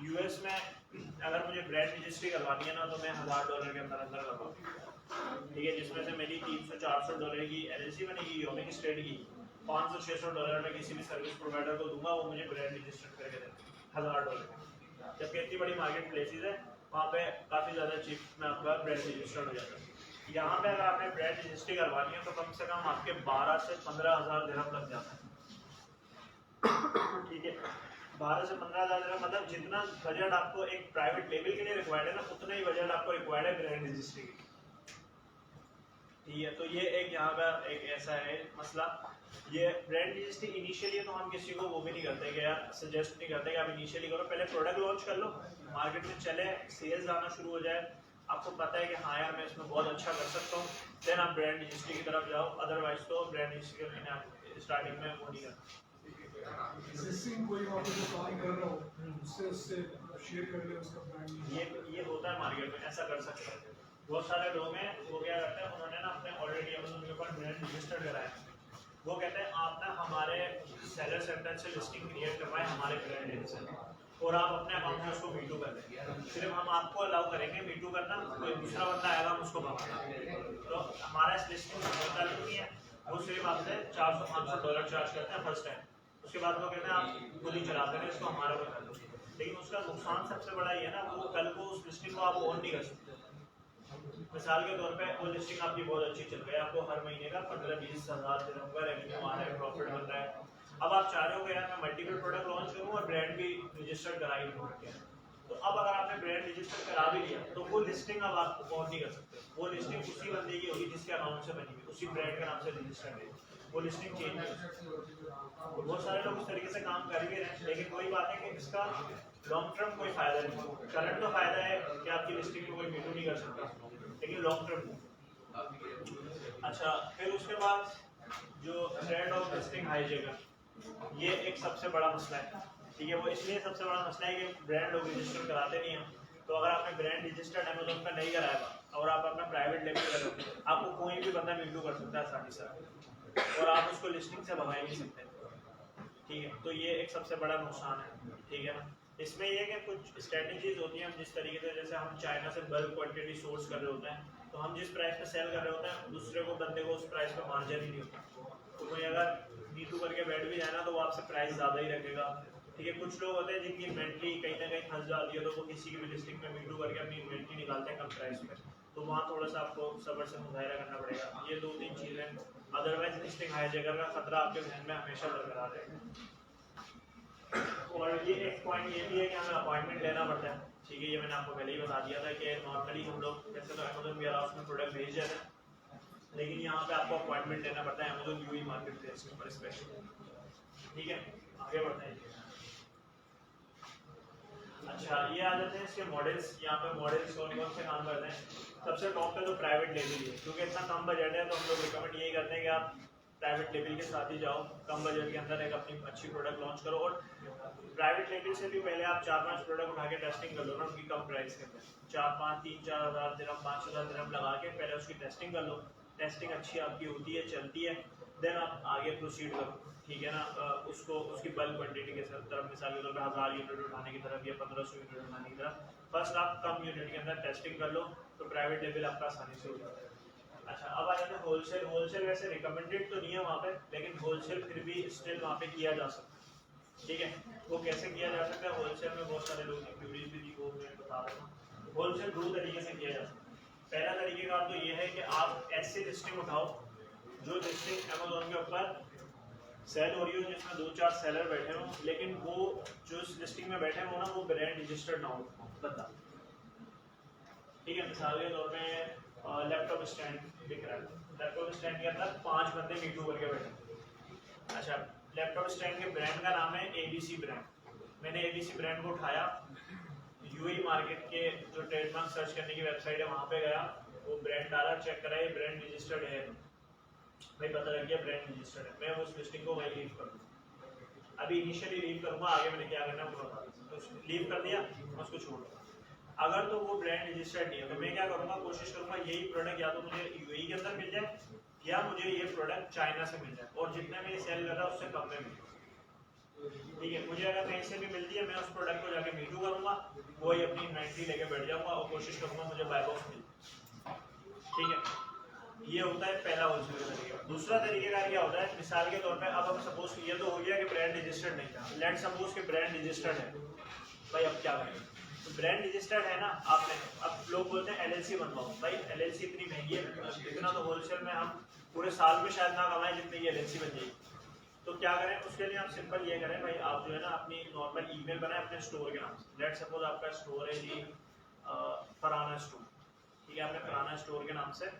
यूएस में अगर मुझे ब्रांड रजिस्ट्री करवानी है ना, तो मैं $1000 के अंदर अंदर करवाऊँ, ठीक है, जिसमें से मेरी $300-400 की एलएलसी बनेगी, योमिक स्टेट की, $500-600 में किसी भी सर्विस प्रोवाइडर को दूंगा, वो मुझे ब्रांड रजिस्टर करके देगा $1000, जबकि इतनी बड़ी मार्केट प्लेसेस है वहाँ पे काफ़ी ज़्यादा चीप में आपका ब्रांड रजिस्टर्ड हो जाता है। यहाँ पे अगर आपने ब्रांड रजिस्ट्री करवानी है तो कम से कम आपके 12 से 15 हज़ार दिरहम लग जाता है, ठीक है। 12 से 15 हज़ार दिरहम मतलब जितना बजट आपको एक प्राइवेट लेवल के लिए रिक्वायर्ड है ना, उतना ही बजट आपको रिक्वायर्ड है ब्रांड रजिस्ट्री की, ठीक है। तो ये एक यहाँ का एक ऐसा है मसला। ये ब्रांड रजिस्ट्री इनिशियली तो हम किसी को वो भी नहीं करते कि यार सजेस्ट नहीं करते कि आप इनिशियली करो, पहले प्रोडक्ट लॉन्च कर लो, मार्केट में चले, सेल्स आना शुरू हो जाए, आपको पता है कि हाँ यार मैं इसमें बहुत अच्छा कर सकता हूँ, देन आप ब्रांड रजिस्ट्री की तरफ जाओ, अदरवाइज तो ब्रांड रजिस्ट्री करने आप स्टार्टिंग में वो नहीं करते। कोई वहाँ पे जो काम कर रहा हो उससे शेयर कर ले उसका ब्रांड, ये होता है मार्केट में, ऐसा कर सकते हैं। बहुत सारे लोग हैं वो क्या करते हैं, उन्होंने ना अपने ऑलरेडी अमेज़न के ऊपर ब्रांड रजिस्टर्ड कराया, वो कहते हैं आप ना हमारे सेलर सेंटर से लिस्टिंग क्रिएट करवाएं हमारे ब्रांड नेम से, और आप अपने अकाउंट में उसको मीटू कर लें, सिर्फ हम आपको अलाउ करेंगे मीटू करना, कोई दूसरा बंदा आएगा हम उसको भगाना। तो हमारा इस लिस्टिंग में चालू नहीं है, वो सिर्फ आपसे $400-500 चार्ज करते हैं फर्स्ट टाइम, उसके बाद वो कहते हैं आप खुद ही चलाते हैं इसको, हमारा कोई कर लो। लेकिन उसका नुकसान सबसे बड़ा ये है ना, वो कल को उस लिस्टिंग को आप ऑन नहीं कर सकते। मिसाल के तौर पे वो लिस्टिंग आपकी बहुत अच्छी चल रही है, आपको हर महीने का 15-20 हज़ार दिरहम का रेवेन्यू आ रहा है, प्रॉफिट बन रहा है। अब आप चाह रहे हो कि यार मैं मल्टीपल प्रोडक्ट लॉन्च करूँ और ब्रांड भी रजिस्टर्ड करा ही लूँ, तो अब अगर आपने ब्रांड रजिस्टर करा भी लिया तो वो लिस्टिंग अब आप ऑन नहीं कर सकते। वो लिस्टिंग उसी बंदे की होगी जिसके अकाउंट से बनी हुई, उसी ब्रांड का नाम से रजिस्टर्ड है, वो लिस्टिंग चेंज नहीं हो सकती। बहुत सारे लोग इस तरीके से काम कर भी रहे हैं, लेकिन वही बात है कि इसका लॉन्ग टर्म कोई फायदा नहीं। करंट तो फायदा है कि आपकी लिस्टिंग में कोई मीटू नहीं कर सकता, लेकिन लॉन्ग टर्म। अच्छा, फिर उसके बाद जो ट्रेंड ऑफ लिस्टिंग हाई जगह, ये एक सबसे बड़ा मसला है। ठीक है, वो इसलिए सबसे बड़ा मसला है कि ब्रांड लोग रजिस्टर कराते नहीं हैं। तो अगर आपने ब्रांड रजिस्टर्ड अमेज़न का नहीं कराया और आप अपना प्राइवेट लेबल करोगे, आपको कोई भी बंदा मीटू कर सकता है आसानी से, और आप उसको लिस्टिंग से भगा नहीं सकते। ठीक है, तो ये एक सबसे बड़ा नुकसान है। ठीक है ना, इसमें ये कि कुछ स्ट्रेटजीज होती हैं, जिस तरीके से जैसे हम चाइना से बल्क क्वांटिटी सोर्स कर रहे होते हैं, तो हम जिस प्राइस पे सेल कर रहे होते हैं दूसरे को बंदे को उस प्राइस पे मार्जिन ही नहीं होता। तो कोई अगर मीटू करके बैठ भी जाए ना तो वो आपसे प्राइस ज़्यादा ही रखेगा। ठीक है, कुछ लोग होते हैं जिनकी इन्वेंट्री कहीं ना कहीं फंस जाती है, तो वो किसी की भी लिस्टिंग में मीटू करके अपनी इन्वेंट्री निकालते हैं कम प्राइस पे, तो वहाँ थोड़ा सा आपको सब्र से मुजाहिरा करना पड़ेगा। ये 2-3 चीज़ें, अदरवाइज लिस्टिंग हाई जगह का खतरा आपके जहन में हमेशा बरकरार रहेगा। और ये एक पॉइंट ये भी है कि हमें अपॉइंटमेंट लेना पड़ता है। ठीक है, ये मैंने आपको पहले ही बता दिया था कि नॉर्मली हम लोग जैसे तो अमेज़न वेयर हाउस में प्रोडक्ट भेज देते हैं, लेकिन यहाँ पे आपको अपॉइंटमेंट लेना पड़ता है अमेज़न यूई मार्केट प्लेस के ऊपर स्पेशली। ठीक है, आगे बढ़ते हैं। अच्छा, ये आ जाते हैं इसके मॉडल्स। यहाँ पे मॉडल्स कौन कौन से काम करते हैं। सबसे टॉप पे तो प्राइवेट लेबल है, क्योंकि इतना कम बजट है तो हम लोग रिकमेंड यही करते हैं कि आप प्राइवेट लेबल के साथ ही जाओ, कम बजट के अंदर एक अपनी अच्छी प्रोडक्ट लॉन्च करो। और प्राइवेट लेबल से भी पहले आप 4-5 प्रोडक्ट उठा के टेस्टिंग कर लो ना उनकी कम प्राइस के अंदर, 3-4 हज़ार दिरहम 5,000 दिरहम लगा के पहले उसकी टेस्टिंग कर लो। टेस्टिंग अच्छी आपकी होती है, चलती है, देन आप आगे प्रोसीड करो। ठीक है ना, उसको उसकी बल्क क्वांटिटी के तरफ, मिसाल के तौर पर 1000 यूनिट उठाने की तरफ या 1500 यूनिट उठाने की तरफ फर्स्ट आप कम यूनिट के अंदर टेस्टिंग कर लो, तो प्राइवेट लेवल आपका आसानी से हो जाता है। अच्छा, अब आ जाते हैं होलसेल। होलसेल वैसे रिकमेंडेड तो नहीं है वहाँ पे, लेकिन होलसेल फिर भी स्टिल वहाँ पे किया जा सकता है। ठीक है, वो कैसे किया जा सकता है, होलसेल में बहुत सारे लोग क्यूरीज भी थी, वो मैं बता रहा हूँ। होलसेल 2 तरीके से किया जा सकता है। पहला तरीके का तो ये है कि आप ऐसी लिस्टिंग उठाओ जो लिस्टिंग अमेज़न के ऊपर सेल हो रही हो, जिसमें 2-4 सेलर बैठे हों, लेकिन वो जो इस लिस्टिंग में बैठे हो ना वो ब्रांड रजिस्टर्ड ना हो बंदा। ठीक है, मिसाल के तौर पे लैपटॉप स्टैंड दिख रहा है, लैपटॉप स्टैंड के अंदर 5 बंदे मीटू करके बैठे। अच्छा, लैपटॉप स्टैंड के ब्रांड का नाम है ABC ब्रांड। मैंने ABC ब्रांड को उठाया, यूएई मार्केट के जो ट्रेडमार्क सर्च करने की वेबसाइट है वहाँ पे गया, वो ब्रांड डाला, चेक करा ये ब्रांड रजिस्टर्ड है, भाई पता लग गया ब्रांड रजिस्टर्ड है। मैं उस लिस्टिंग को वही लीव कर दूँ। अभी इनिशियली लीव करूँगा, आगे मैंने क्या करना है वो बता दूँ। तो लीव कर दिया, मैं उसको छोड़ दूँगा। अगर तो वो ब्रांड रजिस्टर्ड नहीं है तो मैं क्या करूँगा, कोशिश करूँगा यही प्रोडक्ट या तो मुझे यूएई के अंदर मिल जाए या मुझे ये प्रोडक्ट चाइना से मिल जाए, और जितने में ये सेल कर रहा है उससे कम में मिले। ठीक है, मुझे अगर कहीं से भी मिलती है मैं उस प्रोडक्ट को जाके मीटू करूँगा, वही अपनी इन्वेंट्री लेके बैठ जाऊँगा और कोशिश करूँगा मुझे बाय बॉक्स मिले। ठीक है, ये होता है पहला होलसेल का तरीका। दूसरा तरीके का क्या होता है, मिसाल के तौर पे अब हम सपोज ये तो हो गया कि ब्रांड रजिस्टर्ड नहीं था, लेट सपोज कि ब्रांड रजिस्टर्ड है, भाई अब क्या करें। तो ब्रांड रजिस्टर्ड है ना आपने, अब लोग बोलते हैं LLC बनवाओ, भाई LLC इतनी महंगी है, इतना तो होलसेल में हम पूरे साल में शायद ना कमाएं जितनी ये LLC बन जाएगी। तो क्या करें, उसके लिए आप सिंपल ये करें, भाई आप जो है ना अपनी नॉर्मल ईमेल बनाएं अपने स्टोर के नाम से। लेट सपोज आपका स्टोर है जी फराना स्टोर। ठीक है, आपने फराना स्टोर के नाम से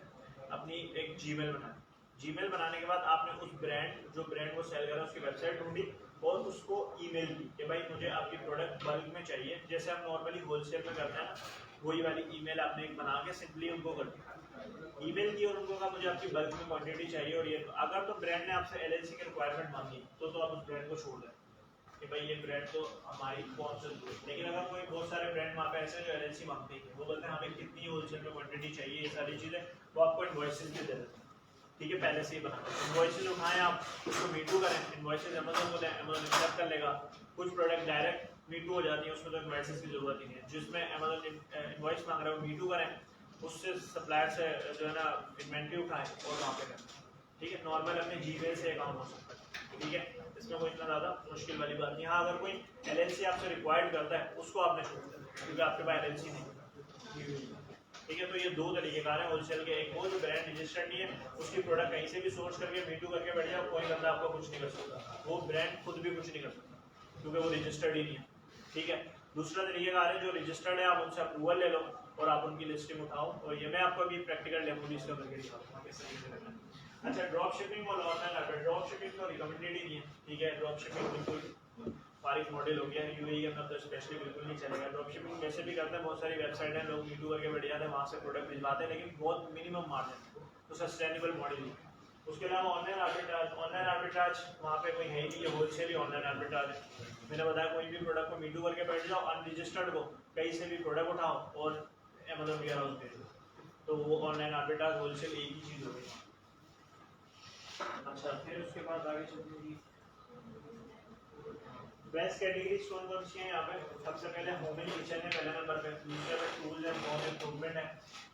अपनी एक जीमेल बनाई। जीमेल बनाने के बाद आपने उस ब्रांड जो ब्रांड को सेल कर रहा है उसकी वेबसाइट ढूंढी और उसको ईमेल की कि भाई मुझे आपकी प्रोडक्ट बल्क में चाहिए, जैसे हम नॉर्मली होलसेल में करते हैं ना, वही वाली ईमेल आपने एक बना के सिंपली उनको कर दी, ईमेल की, और उनको कहा मुझे आपकी बल्क में क्वांटिटी चाहिए। और ये अगर तो ब्रांड ने आपसे LLC की रिक्वायरमेंट मांगी तो आप उस ब्रांड को छोड़ दें कि भाई ये ब्रांड तो हमारी कौन सा दूर। लेकिन अगर कोई बहुत सारे ब्रांड वहाँ पे ऐसे जो LLC मांगते हैं, वो बोलते हैं हमें कितनी होलसेल में क्वांटिटी चाहिए, ये सारी चीज़ें वो आपको इनवॉइसेस भी दे देते हैं। ठीक है, पहले से ही बना इनवॉइसेस उठाएं, आप उसको मीटू करें, इनवॉइसेस अमेज़न को दें, अमेज़न एक्सेप्ट कर लेगा। कुछ प्रोडक्ट डायरेक्ट मीटू हो जाती है, उसमें तो इनवॉइसेस की जरूरत ही नहीं है। जिसमें अमेज़न इनवॉइस मांग रहा है वो मीटू करें, उससे सप्लायर से जो है ना इन्वेंट्री उठाएं और वहाँ पे करें। ठीक है, नॉर्मल अपने जीमेल से काम हो सकता है। ठीक है, इसमें कोई इतना ज़्यादा मुश्किल वाली बात नहीं। हाँ, अगर कोई LLC आपसे रिक्वायर्ड करता है उसको आपने छोड़ देना, क्योंकि आपके पास LLC नहीं। ठीक है, तो ये 2 तरीके कार हैं होलसेल के। एक वो जो ब्रांड रजिस्टर्ड नहीं है, उसकी प्रोडक्ट कहीं से भी सोर्स करके मीटू करके बैठ जाए, कोई बंदा आपका कुछ नहीं कर सकता, वो ब्रांड खुद भी कुछ नहीं कर सकता क्योंकि वो रजिस्टर्ड ही नहीं है। ठीक है, दूसरा तरीकेकार है जो रजिस्टर्ड है, आप उनसे अप्रूवल ले लो और आप उनकी लिस्टिंग उठाओ। और ये मैं आपको अभी प्रैक्टिकल डेमो भी इसका करके दिखाऊंगा किस तरीके से करना है। अच्छा, ड्रॉप शिपिंग और ऑनलाइन ऑर्डर। ड्रॉप शिपिंग तो रिकमेंडेड ही नहीं है, ठीक है। ड्रॉप शिपिंग बिल्कुल फारिग मॉडल हो गया है, यूएई के अंदर तो स्पेशली बिल्कुल नहीं चलेगा। ड्रॉप शिपिंग वैसे भी करते हैं, बहुत सारी वेबसाइट है, लोग यूट्यूब करके बैठ जाते हैं, वहाँ से प्रोडक्ट भिजवाते हैं, लेकिन बहुत मिनिमम मार्जिन, तो सस्टेनेबल मॉडल नहीं। उसके अलावा ऑनलाइन आर्बिट्राज वहाँ पे कोई है ही नहीं, ये होलसेल ही ऑनलाइन आर्बिट्राज है। मैंने बताया कोई भी प्रोडक्ट को मीटू करके बैठ जाओ, अनरजिस्टर्ड को कहीं से भी प्रोडक्ट उठाओ और अमेज़न वेयर हाउस भेज दो, तो वो ऑनलाइन आर्बिट्राज होलसेल एक ही चीज़ हो गई। अच्छा, फिर उसके बाद आगे चलते हैं, बेस्ट कैटेगरीज कौन कौन सी हैं यहाँ पे। सबसे पहले होम एंड किचन है पहले नंबर पे, दूसरे पे टूल्स एंड होम इम्प्रूवमेंट है,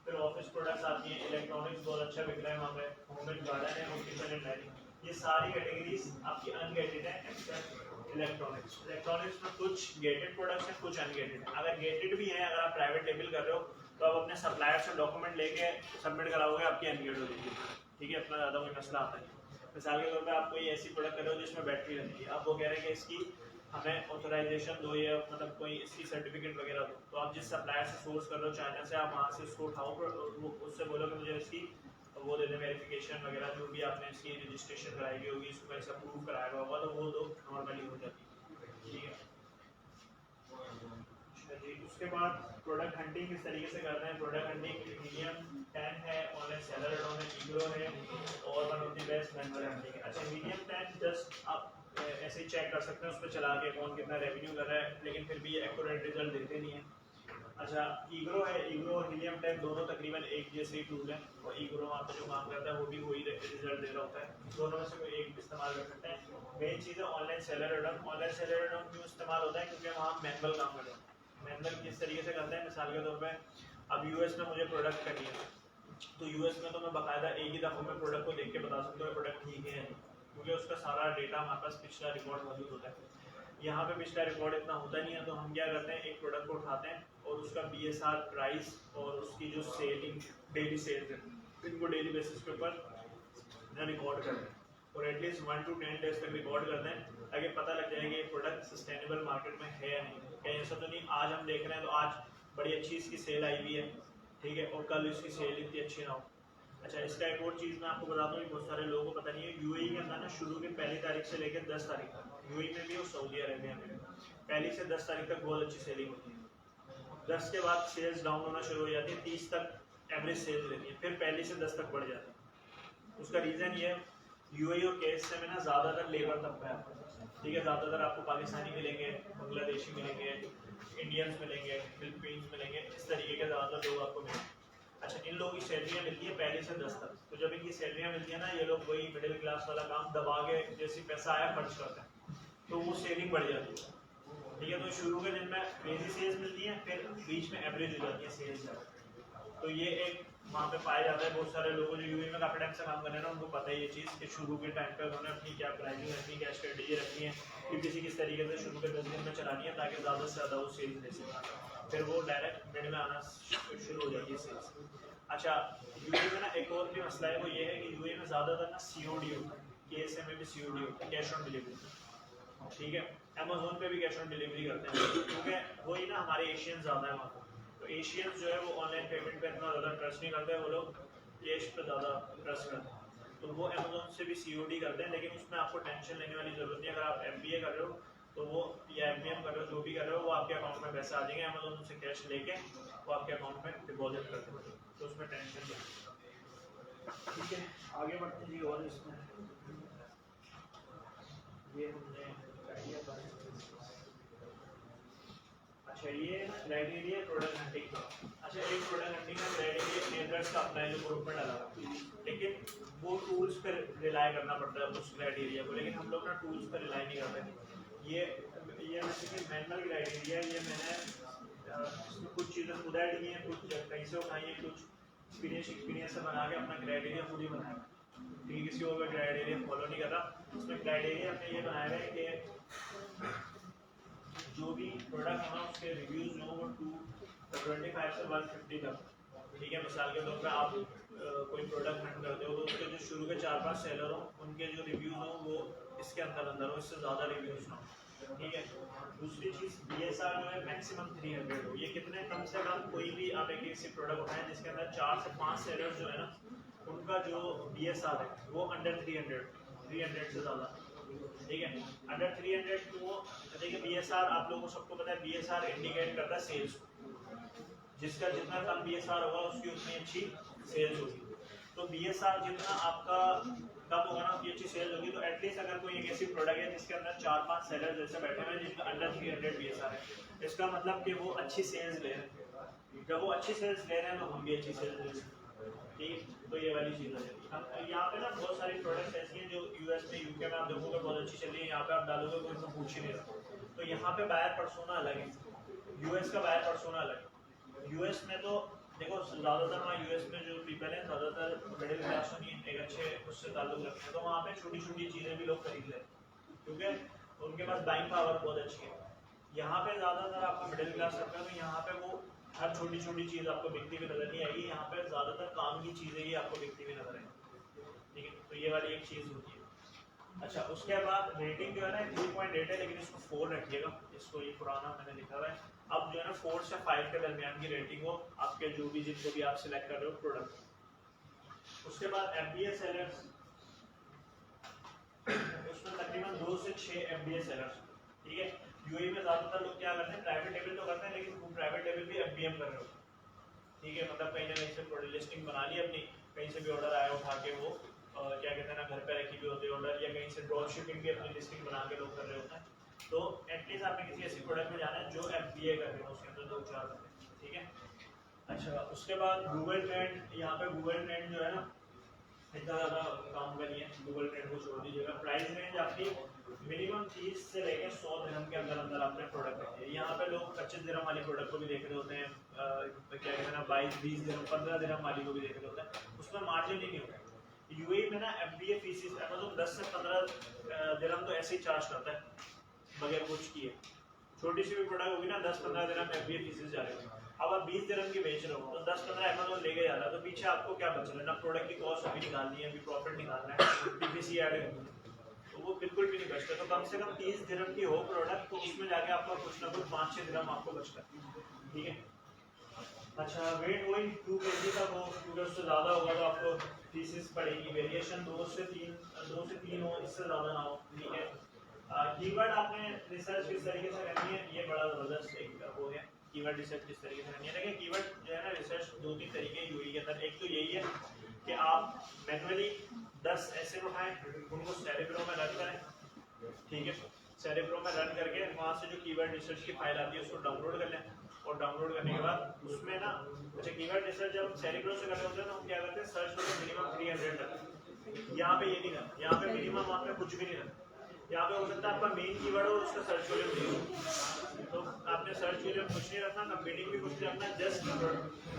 फिर ऑफिस प्रोडक्ट्स आती हैं, इलेक्ट्रॉनिक्स बहुत अच्छा बिक रहा है वहाँ पे, होम एंड गार्डन है, होम किचन एंड डाइनिंग। ये सारी कैटेगरीज आपकी अनगेटेड है एक्सेप्ट इलेक्ट्रॉनिक्स। इलेक्ट्रॉनिक्स में कुछ गेटेड प्रोडक्ट्स हैं, कुछ अनगेटेड है। अगर गेटेड भी है, अगर आप प्राइवेट लेबल कर रहे हो तो आप अपने सप्लायर से डॉक्यूमेंट लेके सबमिट कराओगे, आपकी अनगेट हो जाएगी, ठीक है। अपना ज़्यादा कोई मसला आता है। मिसाल के तौर पे आप कोई ऐसी प्रोडक्ट कर रहे हो जिसमें बैटरी लगती है, आप वो कह रहे हैं कि इसकी हमें ऑथराइजेशन दो या मतलब कोई इसकी सर्टिफिकेट वगैरह दो, तो आप जिस सप्लायर से सोर्स कर रहे हो चाइना से, आप वहाँ से उसको उठाओ, उससे बोलो कि मुझे इसकी वो दे दे वेरिफिकेशन वगैरह, जो भी आपने इसकी रजिस्ट्रेशन कराई हुई होगी, इसको कैसे अप्रूव कराया होगा, तो वो दो, नॉर्मली हो जाती है, ठीक है। उसके बाद प्रोडक्ट हंटिंग किस तरीके से करते हैं। प्रोडक्ट हंटिंग मीडियम 10 है, ऑनलाइन सेलर एडोन है, ईग्रो है, और one of the best manual hunting है। अच्छा, मीडियम 10 जस्ट आप ऐसे ही चेक कर सकते हैं उस पर चला के कौन कितना रेवेन्यू कर रहा है, लेकिन फिर भी एक्यूरेट रिजल्ट देते नहीं है। अच्छा, ईग्रो है, ईग्रो और हीलियम 10 दोनों तकरीबन एक जैसे ही टूल है, और ईग्रो वहाँ पे जो काम करता है वो भी वही रिजल्ट दे रहा होता है, दोनों में से कोई एक इस्तेमाल कर सकते हैं। मेन चीज़ है ऑनलाइन सेलर एडोन। ऑनलाइन सेलर एडोन क्यों इस्तेमाल होता है, क्योंकि वहाँ मैनुअल काम कर रहे हैं। मैनुअल किस तरीके से करते हैं, मिसाल के तौर पे अब यूएस में मुझे प्रोडक्ट करनी है, तो यूएस में तो मैं बाकायदा एक ही दफ़ा में प्रोडक्ट को देख के बता सकता हूँ प्रोडक्ट ठीक है, क्योंकि उसका सारा डेटा हमारे पास पिछला रिकॉर्ड मौजूद होता है। यहाँ पे पिछला रिकॉर्ड इतना होता नहीं है, तो हम क्या करते हैं, एक प्रोडक्ट को उठाते हैं और उसका BSR प्राइस और उसकी जो सेलिंग डेली सेल्स है, इनको डेली बेसिस के ऊपर रिकॉर्ड करते हैं, और एटलीस्ट 1 to 10 डेज तक रिकॉर्ड करते हैं, ताकि पता लग जाए कि ये प्रोडक्ट सस्टेनेबल मार्केट में है या नहीं। कहीं ऐसा तो नहीं आज हम देख रहे हैं तो आज बड़ी अच्छी इसकी सेल आई हुई है, ठीक है, और कल इसकी सेल इतनी अच्छी ना हो। अच्छा, इसका एक और चीज़ मैं आपको बताता हूँ, बहुत सारे लोगों को पता नहीं है, यूएई के अंदर ना शुरू की पहली तारीख से लेकर 10 तारीख तक, यूएई में भी और सऊदी अरेबिया में पहली से 10 तारीख तक बहुत अच्छी सेलिंग होती है। 10 के बाद सेल्स डाउन होना शुरू हो जाती है, 30 तक एवरेज सेल्स रहती है, फिर पहली से 10 तक बढ़ जाती है। उसका रीज़न ये है, यूएई और केएसए में ना ज़्यादातर लेबर तबका है, ठीक है, ज़्यादातर आपको पाकिस्तानी मिलेंगे, बांग्लादेशी मिलेंगे, इंडियंस मिलेंगे, फिलिपींस मिलेंगे, इस तरीके के ज़्यादातर लोग आपको मिलेंगे। अच्छा, इन लोगों की सैलरियाँ मिलती है पहले से 10 तक, तो जब इनकी सैलरियाँ मिलती है ना, ये लोग वही मिडिल क्लास वाला काम दबा के जैसे पैसा आया खर्च करते हैं, तो वो सेविंग बढ़ जाती है, ठीक है। तो शुरू के दिन में क्रेजी सेल्स मिलती है, फिर बीच में एवरेज हो जाती है सेल्स, तो ये एक वहाँ पे पाया जाता है। बहुत सारे लोगों जो यूएई में काफ़ी टाइम से काम कर रहे हैं ना, उनको पता है ये चीज़ कि शुरू के टाइम पे उन्होंने अपनी क्या प्राइसिंग रखनी है, क्या स्ट्रेटेजी रखनी है, कि किसी किस तरीके से शुरू के 10 दिन में चलानी है, ताकि ज़्यादा से ज़्यादा वो सेल्स दे सके, फिर वो डायरेक्ट मिड में आना शुरू हो जाती है सेल्स। अच्छा, यूएई में ना एक और भी मसला है, वो ये है कि यूएई में ज़्यादातर ना COD होता है, केएसए में भी COD होता है, कैश ऑन डिलीवरी, ठीक है। अमेजोन पे भी कैश ऑन डिलीवरी करते हैं, क्योंकि वही ना हमारे एशियन ज़्यादा है वहाँ पर, तो एशियंस जो है वो ऑनलाइन पेमेंट पे इतना ज़्यादा ट्रस्ट नहीं करते, वो लोग कैश पे ज़्यादा ट्रस्ट करते हैं, तो वो अमेजोन से भी COD करते हैं, लेकिन उसमें आपको टेंशन लेने वाली ज़रूरत नहीं है। अगर आप MBA कर रहे हो तो वो, या MBM कर रहे हो, जो भी कर रहे हो, वो आपके अकाउंट में पैसे आ जाएंगे, अमेजोन से कैश लेके वो आपके अकाउंट में डिपॉजिट करते हैं, तो उसमें टेंशन नहीं। ठीक है, आगे बढ़ते हैं। और इसमें ये हमने अच्छा, ये क्राइटेरिया प्रोडक्ट हंटिंग का। अच्छा, एक प्रोडक्ट हंटिंग का क्राइटेरिया ट्रेडर्स का अपना है जो ग्रुप में डाला, लेकिन वो टूल्स पर रिलाई करना पड़ता है उस क्राइटेरिया को, लेकिन हम लोग ना टूल्स पर रिलाई नहीं करते। ये बेसिकली मैनुअल क्राइटेरिया, ये मैंने कुछ चीज़ें खुद ऐड की हैं, कुछ कहीं से उठाई हैं, कुछ एक्सपीरियंस से बना के अपना क्राइटेरिया खुद ही बनाया, ठीक है, किसी और का क्राइटेरिया फॉलो नहीं कर रहा। उसमें क्राइटेरिया हमने ये बनाया है कि जो भी प्रोडक्ट होना उसके रिव्यूज़ जो वो 25 से 150 तक, ठीक है। मिसाल के तौर पे आप कोई प्रोडक्ट हंट करते हो तो उसके जो शुरू के 4-5 सेलर हो उनके जो रिव्यूज़ हो वो इसके अंदर हो, इससे ज़्यादा रिव्यूज़ ना हो, ठीक है। दूसरी चीज BSR जो है मैक्सिमम 300 हो। ये कितने कम से कम कोई भी आप एक ऐसी प्रोडक्ट उठाएं जिसके अंदर 4 से 5 सेलर्स जो है ना उनका जो BSR है वो अंडर 300 से ज़्यादा, ठीक है। अंडर 300 क्यों? देखिए BSR आप लोगों को सबको पता है, BSR इंडिकेट करता है सेल्स। जिसका जितना कम BSR होगा उसकी उतनी अच्छी सेल्स होगी। तो BSR जितना आपका कम होगा ना उतनी अच्छी सेल्स होगी। तो एटलीस्ट अगर कोई एक ऐसी प्रोडक्ट है जिसके अंदर 4-5 सेलर जैसे बैठे हुए हैं जिनका अंडर 300 BSR है, इसका मतलब कि वो अच्छी सेल्स ले रहे हैं। जब वो अच्छी सेल्स ले रहे हैं तो हम भी अच्छी सेल्स ले सकते हैं, ठीक। तो ये वाली चीज़ है। यहाँ पे ना बहुत सारी प्रोडक्ट्स ऐसी हैं जो US में UK में आप देखोगे बहुत अच्छी चल रही है, यहाँ पे आप डालोगे कोई तो पूछ ही नहीं रहा। तो यहाँ पे बायर पर्सोना अलग है, US का बायर पर्सोना अलग है। US में तो देखो ज़्यादातर वहाँ US में जो पीपल हैं ज़्यादातर मिडिल क्लास तो नहीं, एक अच्छे उससे ताल्लुक रखते हैं, तो वहाँ पे छोटी छोटी चीज़ें भी लोग खरीद लेते हैं क्योंकि उनके पास बाइंग पावर बहुत अच्छी है। यहाँ पे ज़्यादातर आपको मिडिल क्लास रखते हैं तो यहाँ पे वो हर छोटी छोटी चीज़ आपको बिकती हुई नजर नहीं आएगी। यहाँ पे ज़्यादातर काम की चीज़ें ही आपको बिकती हुई नजर आएंगी, ठीक है। तो ये वाली एक चीज़ होती है। अच्छा, उसके बाद रेटिंग जो है ना 3.8 है, लेकिन इसको 4 रखिएगा, इसको ये पुराना मैंने लिखा हुआ है। अब जो है ना 4 से 5 के दरमियान की रेटिंग हो आपके जो भी जिनको भी आप सिलेक्ट कर रहे हो प्रोडक्ट। उसके बाद FBA सेलर्स, उसमें तकरीबन 2 से 6 FBA सेलर्स, ठीक है। UAE में ज़्यादातर लोग क्या करते हैं, प्राइवेट लेवल तो करते हैं लेकिन वो प्राइवेट लेवल भी FBM कर रहे हो, ठीक है। मतलब कहीं ना कहीं से लिस्टिंग बना ली अपनी, कहीं से भी ऑर्डर आया उठा के वो क्या कहते हैं ना घर पे रखी हुई होती है ऑर्डर, या कहीं से ड्रॉप शिपिंग भी अपनी लिस्टिंग बना के लोग कर रहे होते हैं। तो एटलीस्ट आपने किसी ऐसी प्रोडक्ट में जाना है जो FBA कर रहे हो, उसके अंदर 2-4 बंदे, ठीक है। अच्छा, उसके बाद गूगल ट्रेंड, यहाँ पे गूगल ट्रेंड जो है ना इतना ज़्यादा काम का नहीं है, गूगल ट्रेंड को छोड़ दीजिएगा। प्राइस रेंज आपकी मिनिमम 30 से लेकर 100 दिरहम के अंदर अंदर आपने प्रोडक्ट रखी है। यहाँ पे लोग 25 दिरहम वाली प्रोडक्ट को भी देख रहे होते हैं, क्या कहते हैं ना 22-20 दिरहम 15 दिरहम वाली को भी देख रहे होते हैं, उसमें मार्जिन ही नहीं होता। UAE में ना FBA फीसिस अमेज़न 10 से 15 दिरहम तो ऐसे ही चार्ज करता है बगैर कुछ किए। छोटी सी भी प्रोडक्ट होगी ना 10-15 दिरहम FBA फीसिस जा रहे हो। अब आप 20 दिरहम की बेच रहे हो तो 10-15 अमेज़न लेके जा रहा है, तो पीछे आपको क्या बच रहा है ना, प्रोडक्ट की कॉस्ट अभी निकालनी है, अभी प्रॉफिट निकालना है, PPC ऐड करनी है, तो वो बिल्कुल भी नहीं बचता। तो कम से कम 30 दिरहम की हो प्रोडक्ट तो उसमें जाके आपका कुछ ना कुछ 5-6 दिरहम आपको बचता है, ठीक है। अच्छा, वेट वही 2 kg का हो, क्योंकि उससे ज़्यादा होगा तो आपको फीसिस पड़ेगी। वेरिएशन 2 से 3 हो, इससे ज़्यादा ना हो, ठीक है। कीवर्ड आपने रिसर्च किस तरीके से करनी है, ये बड़ा ज़बरदस्त एक वो है, कीवर्ड रिसर्च किस तरीके से करनी है। देखिए कीवर्ड जो है ना रिसर्च 2-3 तरीके UAE के अंदर। एक तो यही है कि आप मैनुअली 10 ऐसे उठाएं, उनको सेरेब्रो में रन करें, ठीक है। सेरेब्रो में रन करके वहाँ से जो कीवर्ड रिसर्च की फाइल आती है उसको डाउनलोड कर लें, और डाउनलोड करने के बाद उसमें ना, अच्छा कीवर्ड रिसर्च जब सेरेब्रो से कर रहे होते हैं ना हम क्या करते हैं, सर्च करते मिनिमम 300 तक। यहाँ पे ये नहीं करना, यहाँ पे मिनिमम आपने कुछ भी नहीं करना। यहाँ पे हो सकता है आपका मेन कीवर्ड हो और उसका सर्च वॉल्यूम नहीं हो, तो आपने सर्च वॉल्यूम कुछ नहीं रखना, कंप्लीटिंग भी कुछ नहीं रखना, जस्ट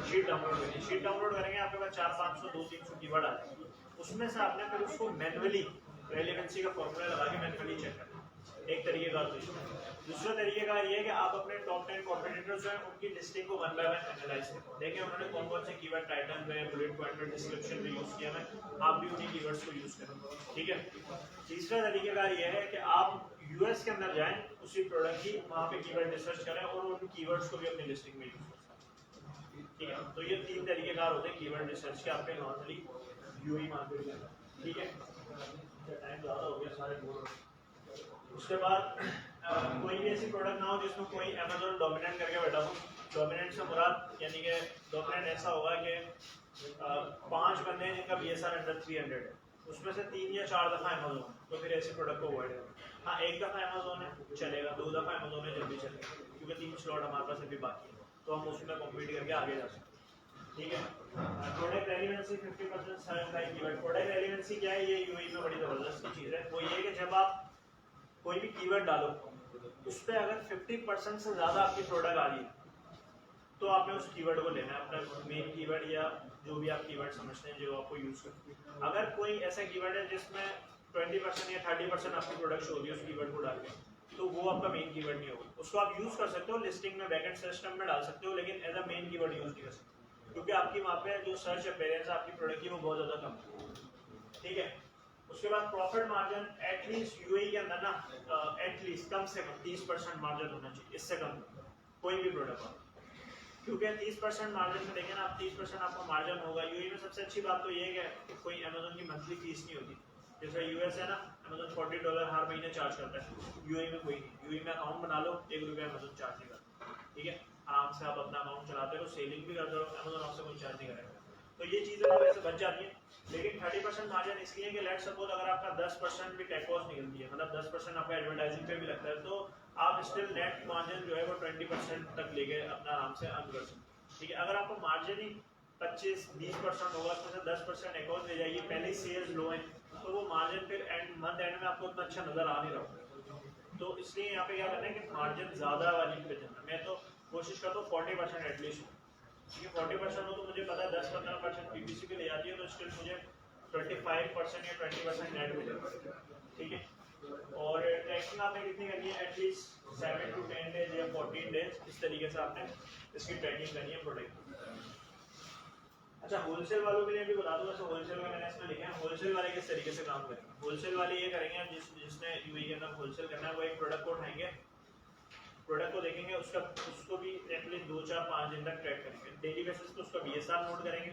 शीट डाउनलोड करनी। शीट डाउनलोड करेंगे आपके पास 400-500 200-300 कीवर्ड आते हैं, उसमें से आपने फिर उसको मैनुअली रेलेवेंसी का फॉर्मूला लगा के मैनुअली चेक करना, एक तरीके का। दूसरा तरीके का ये है कि आप अपने टॉप 10 कॉम्पिटिटर्स जो हैं उनकी लिस्टिंग को 1 बाय 1 एनालाइज करें, देखें उन्होंने कौन कौन से कीवर्ड टाइटल में, बुलेट पॉइंट में, डिस्क्रिप्शन में यूज किया है, आप भी उन्हीं कीवर्ड्स को यूज करें, ठीक है। तीसरा तरीकेकार ये है कि आप US के अंदर जाएं, उसी प्रोडक्ट की वहाँ पे कीवर्ड रिसर्च करें और उन कीवर्ड्स को भी अपनी लिस्टिंग में यूज करें, ठीक है। तो ये 3 तरीकेकार होते हैं कीवर्ड रिसर्च के आपके नॉर्मली UAE मार्केट में, ठीक है। टाइम ज़्यादा हो गया, सारे बोल। उसके बाद कोई भी ऐसी प्रोडक्ट ना हो जिसमें कोई अमेज़न डोमिनेंट करके बैठा हो। डोमिनेंट से मुराद यानी कि डोमिनेंट ऐसा होगा कि 5 बंदे हैं जिनका BSR अंडर 300 है, उसमें से 3 या 4 दफ़ा अमेज़न, तो फिर ऐसे प्रोडक्ट को अवॉइड करें। हाँ, 1 दफ़ा अमेज़न है चलेगा, 2 दफ़ा अमेज़न है जब भी चलेगा, क्योंकि 3 स्लॉट हमारे पास अभी बाकी है, तो हम उसमें कॉम्पीट करके आगे जा सकते हैं, ठीक है। Product relevancy 50% keyword. Product relevancy क्या है, ये UAE में बड़ी ज़बरदस्त चीज़ है। वो ये है कि जब आप कोई भी कीवर्ड डालो उस पर अगर 50% से ज़्यादा आपकी प्रोडक्ट आ रही है तो आपने उस कीवर्ड को लेना है, अपना मेन कीवर्ड या जो भी आप कीवर्ड समझते हैं जो आपको यूज़ करते हैं। अगर कोई ऐसा कीवर्ड है जिसमें 20% या 30% आपकी प्रोडक्ट शो होगी उस कीवर्ड को डाल के, तो वो आपका मेन कीवर्ड नहीं होगा। उसको आप यूज़ कर सकते हो लिस्टिंग में, बैकएंड सिस्टम में डाल सकते हो, लेकिन as a main keyword use नहीं कर सकते, क्योंकि आपकी वहाँ पे जो सर्च अपेयरेंस आपकी प्रोडक्ट की वो बहुत ज़्यादा कम है, ठीक है। उसके बाद प्रॉफिट मार्जिन एटलीस्ट यूएई के अंदर ना एटलीस्ट कम से कम 30% मार्जिन होना चाहिए, इससे कम कोई भी प्रोडक्ट हो, क्योंकि 30% मार्जिन में देखें ना आप, 30% आपका मार्जिन होगा। यूएई में सबसे अच्छी बात तो ये है कि कोई अमेजोन की मंथली फीस नहीं होती। जैसे यूएस है ना, अमेजोन $40 हर महीने चार्ज करता है, यूएई में कोई नहीं। यूएई में अकाउंट बना लो, ₹1 अमेजोन चार्ज नहीं करता, ठीक है, आराम से आप अपना अकाउंट चलाते रहो, सेलिंग भी करते रहो, अमेजोन आपसे कोई चार्ज नहीं करेगा। तो ये चीज़ें तो वैसे बच जाती हैं, लेकिन 30% मार्जिन इसलिए कि लेट सपोज अगर आपका 10% भी टेक कॉस्ट निकलती है, मतलब 10% आपका एडवर्टाइजिंग पे भी लगता है, तो आप स्टिल नेट मार्जिन जो है वो 20% तक लेके अपना आराम से अर्न कर सकते हैं, ठीक है। अगर आपका मार्जिन ही 25-20% होगा, उसमें से 10% एक और ले जाइए, पहले सेल्स लो है, तो वो मार्जिन फिर मंथ एंड में आपको उतना अच्छा नजर आ नहीं रहा। तो इसलिए यहाँ पे क्या करना है कि मार्जिन ज़्यादा वाली पे चलना। मैं तो कोशिश करता हूँ 40% एटलीस्ट, क्योंकि 40% हो तो मुझे पता है 10-15% पीपीसी पे ले जाती है, तो स्टिल मुझे 25% या 20% नेट मिलेगा, ठीक है। और ट्रैकिंग आपने कितनी करनी है, एटलीस्ट 7 to 10 डेज या 14 डेज, इस तरीके से आपने इसकी ट्रैकिंग करनी है प्रोडक्ट। अच्छा, होलसेल वालों के लिए भी बता दूं, वैसे होलसेल में मैंने इसमें लिखा है, होलसेल वाले किस तरीके से काम करेंगे। होलसेल वाले ये करेंगे, जिसने यूएई के अंदर होलसेल करना है, वो एक प्रोडक्ट को उठाएंगे, प्रोडक्ट को देखेंगे, उसको भी एटलीस्ट 2-4-5 दिन तक ट्रैक करेंगे, डेली बेसिस पे उसका बीएसआर नोट करेंगे,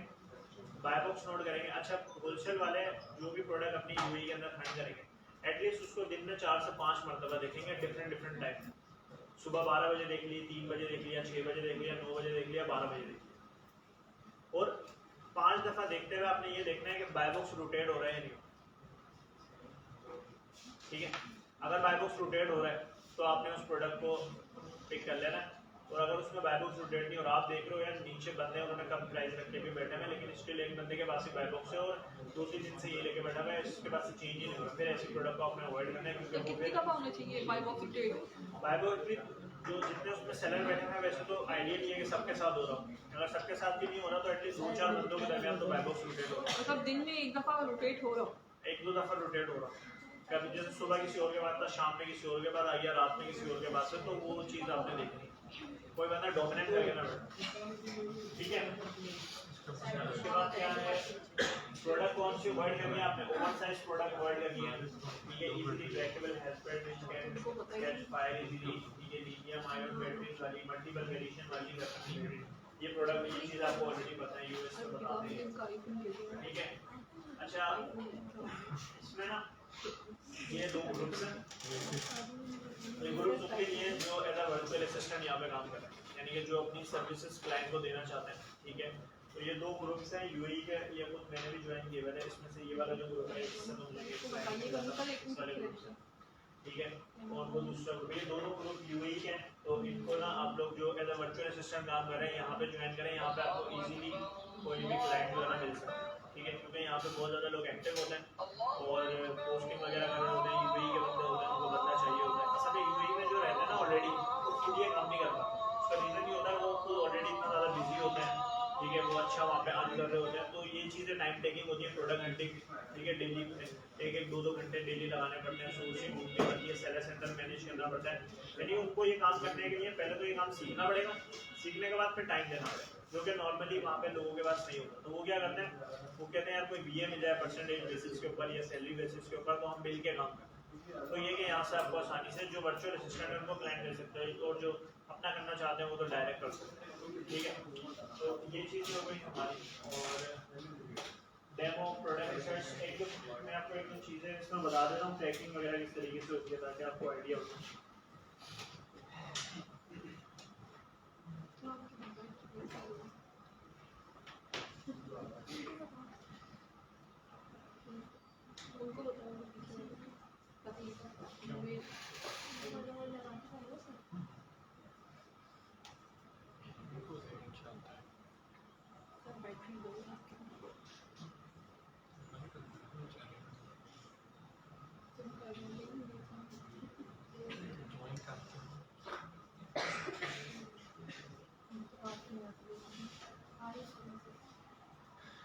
बाय बॉक्स नोट करेंगे। अच्छा, होलसेल वाले जो भी प्रोडक्ट अपनी यूएई के अंदर खरीद करेंगे, एटलीस्ट उसको दिन में 4 से 5 मरतबा देखेंगे, डिफरेंट टाइम में। सुबह 12 बजे देख ली, 3 बजे देख लिया, 6 बजे देख लिया, 9 बजे देख लिया, 12 बजे देख लिया, और 5 दफा देखते हुए आपने ये देखना है कि बाय बॉक्स रोटेट हो रहा है या नहीं, ठीक है। अगर बाय बॉक्स रोटेट हो रहा है तो आपने उस प्रोडक्ट को पिक कर लेना है, और अगर उसमें बाय बॉक्स रोटेट नहीं हो रहा, आप देख रहे हो यार नीचे बंदे उन्होंने कम प्राइस रख के भी बैठे हैं, लेकिन स्टिल एक बंदे के पास ही बाय बॉक्स है और 2-3 दिन से ये लेके बैठा है, इसके पास से चेंज ही नहीं हो रहा, फिर ऐसे प्रोडक्ट को आपने अवॉइड करना है, तो क्योंकि कितनी दफा होना चाहिए buy box rotate? Buy box जो जितने उसमें सेलर बैठे हैं, वैसे तो आइडिया नहीं है कि सबके साथ हो रहा हो, अगर सबके साथ भी नहीं हो रहा तो एटलीस्ट 2-4 बंदों के दरमियान तो बाय बॉक्स रोटेट हो रहा है, मतलब दिन में एक दफा रोटेट हो रहा हो, 1-2 दफा रोटेट हो रहा है, कभी जैसे सुबह किसी और के बाद था, शाम में किसी और के बाद आ गया, रात में किसी और के पास है, तो वो चीज़ आपने देखनी, कोई बंदा डोमिनेट करके ना बैठे, ठीक है। उसके बाद क्या है, प्रोडक्ट कौन सी अवॉइड करनी है आपने, ओवर साइज प्रोडक्ट अवॉइड करनी है, ठीक है, इजीली ट्रैकेबल हेल्पबेड which can catch fire easily, ठीक है, लिथियम आयन बैटरीज वाली, मल्टीपल वेरिएशन वाली रखनी है, ये प्रोडक्ट, ये चीज़ आपको ऑलरेडी पता है, यूएस में बता देंगे, ठीक है। अच्छा, इसमें ना ये 2 ग्रुप्स हैं, ये ग्रुप्स उनके लिए जो एज अ वर्चुअल असिस्टेंट यहाँ पे काम कर रहे हैं, यानी कि जो अपनी सर्विसेज क्लाइंट को देना चाहते हैं, ठीक है। तो ये 2 ग्रुप्स हैं यूएई के, ये कुछ मैंने भी ज्वाइन किए हुए थे, इसमें से ये वाला जो ग्रुप है इससे तो मुझे सारे ग्रुप्स हैं, ठीक है, और वो दूसरा ग्रुप, ये दोनों ग्रुप यूएई के हैं। तो इनको ना आप लोग जो एज अ वर्चुअल असिस्टेंट काम कर रहे हैं यहाँ पे ज्वाइन करें, यहाँ पे आपको इजीली कोई भी क्लाइंट जो है ना मिल सकता है, ठीक है, क्योंकि यहाँ पे बहुत ज़्यादा लोग एक्टिव होते हैं और पोस्टिंग वगैरह कर रहे होते हैं, यूएई के बंदे होते हैं, उनको बंदा चाहिए होता है। असल में यूएई में जो रहते हैं ना ऑलरेडी, वो खुद ये काम नहीं कर पाते, उसका रीज़न ये होता है वो खुद ऑलरेडी इतना ज़्यादा बिजी होते हैं, ठीक है, वो अच्छा वहाँ पे अर्न कर रहे होते हैं, तो ये चीज़ें टाइम टेकिंग होती है, प्रोडक्ट हंटिंग, ठीक है, डेली 1-2 घंटे डेली लगाने पड़ते हैं, सोर्सिंग ढूंढनी पड़ती है, सेलर सेंटर मैनेज करना पड़ता है, यानी उनको ये काम करने के लिए पहले तो ये काम सीखना पड़ेगा, सीखने के बाद फिर टाइम देना पड़ेगा, जो कि नॉर्मली वहाँ पे लोगों के पास नहीं होता। तो वो क्या करते हैं, वो कहते हैं यार कोई बीए मिल जाए परसेंटेज बेसिस के ऊपर या सैलरी बेसिस के ऊपर, तो हम मिल के काम करें। तो ये कि यहाँ से आपको आसानी से जो वर्चुअल असिस्टेंट है उनको क्लाइंट दे सकते हैं, और जो अपना करना चाहते हैं वो तो डायरेक्ट कर सकते हैं, ठीक है। तो ये चीज़ हो गई हमारी, और डेमो प्रोडक्ट रिसर्च, एक मैं आपको एक दो चीज़ें इसमें बता दे रहा हूँ, ट्रैकिंग वगैरह किस तरीके से होती है ताकि आपको आइडिया हो। उनको बताओ बैटरी लो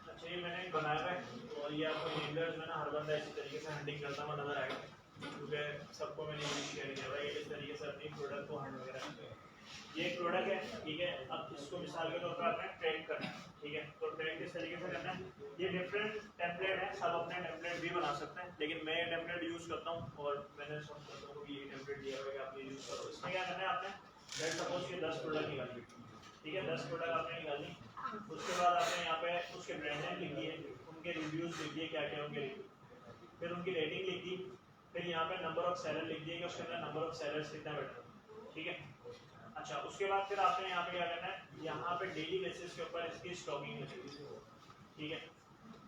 अच्छा, ये मैंने बनाया है और ये आपको लीडर्स में ना हर बंदा इसी तरीके से हंडिंग करता हुआ नजर आएगा, क्योंकि सबको मैंने ये शेयर किया है इस तरीके से अपनी प्रोडक्ट को हंड वगैरह करते हैं, ये एक प्रोडक्ट है, ठीक है। अब इसको मिसाल के तौर पर आपने ट्रेड करना है, ठीक है। तो ट्रेड किस तरीके से करना है, ये डिफरेंट टेम्पलेट है, सब अपने टेम्पलेट भी बना सकते हैं, लेकिन मैं ये टेम्पलेट यूज़ करता हूँ और मैंने सब लोगों को ये टेम्पलेट दिया हुआ है कि आप ये यूज़ करो। इसमें क्या करना है आपने, लेट्स सपोज ये 10 प्रोडक्ट निकाली, ठीक है, 10 प्रोडक्ट आपने निकाली। उसके बाद आपने यहाँ पे उसके ब्रांड नेम लिख दिए, उनके रिव्यूज़ लिख दिए, क्या क्या उनके रिव्यू, फिर उनकी रेटिंग लिख दी, फिर यहाँ पे नंबर ऑफ सेलर लिख दिए कि उसके अंदर नंबर ऑफ सेलर्स कितना बैठा, ठीक है। अच्छा, उसके बाद फिर आपने यहाँ पे क्या करना है, यहाँ पे डेली बेसिस के ऊपर इसकी स्टॉकिंग लिखी, ठीक है।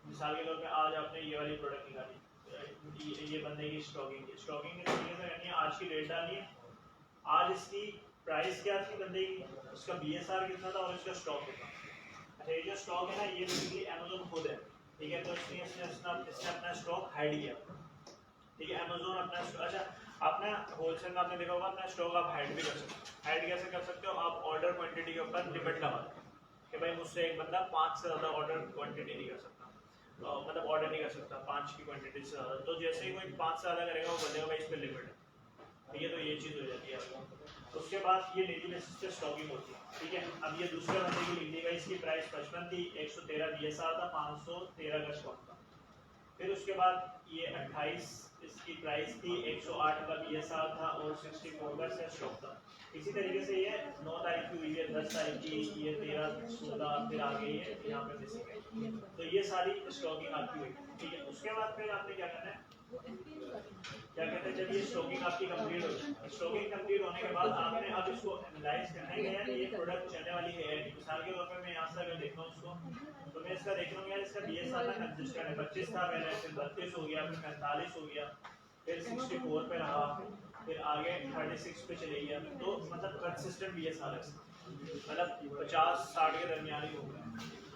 मिसाल के तौर पे आज आपने ये वाली प्रोडक्ट निकाली, ये बंदे की स्टॉकिंग किस तरीके से करनी है, आज की डेट डालनी है, आज इसकी प्राइस क्या थी बंदे की, उसका BSR कितना था और इसका स्टॉक कितना। अच्छा, ये जो स्टॉक है ना, ये बेसिकली अमेज़न खुद है, ठीक है। तो इसने अपना स्टॉक हाइड किया, ठीक है। अमेज़न अपना अच्छा, अपना होलसेल में आपने देखा होगा, अपना स्टॉक आप हाइड भी कर सकते हो। हाइड कैसे कर सकते हो, आप ऑर्डर क्वांटिटी के ऊपर लिमिट लगा दो कि भाई मुझसे एक बंदा 5 से ज़्यादा ऑर्डर क्वांटिटी नहीं कर सकता, मतलब ऑर्डर नहीं कर सकता 5 की क्वांटिटी से ज़्यादा। तो जैसे ही कोई 5 से ज़्यादा करेगा, वो बंदे का इस पर लिमिट है, ठीक है। तो ये चीज़ हो जाती है आपको। उसके बाद ये डेली बेसिस पे स्टॉकिंग होती है, ठीक है। अब ये दूसरे बंदे की लिख देगा, इसकी प्राइस 55 थी, 113 BSR था, 513 का स्टॉक था। फिर उसके बाद ये 28 इसकी प्राइस थी, 108 का BSR था और 64 का इसका स्टॉक था। इसी तरीके से ये 9 तारीख की हुई है, 10 तारीख की, ये 13, 16, फिर आगे ये यहाँ पे मिसिंग है। तो ये सारी स्टॉकिंग आपकी हुई, ठीक है। उसके बाद फिर आपने क्या करना है, क्या कहते हैं, जब ये स्टॉकिंग आपकी कंप्लीट हो जाए, स्टॉकिंग कंप्लीट होने के बाद आपने अब इसको एनालाइज करना है कि यार ये प्रोडक्ट चलने वाली है। मिसाल के तौर पर मैं यहाँ से अगर देख रहा हूँ इसको, तो मैं इसका देख रहा हूँ यार, इसका BSR ना कंसिस्टेंट है, 25 था पहले, फिर 32 हो गया, फिर 45 हो गया, फिर 64 पे रहा, फिर आगे 36 पे चले गया। तो मतलब कंसिस्टेंट BSR है, मतलब 50-60 के दरमियान ही हो गया।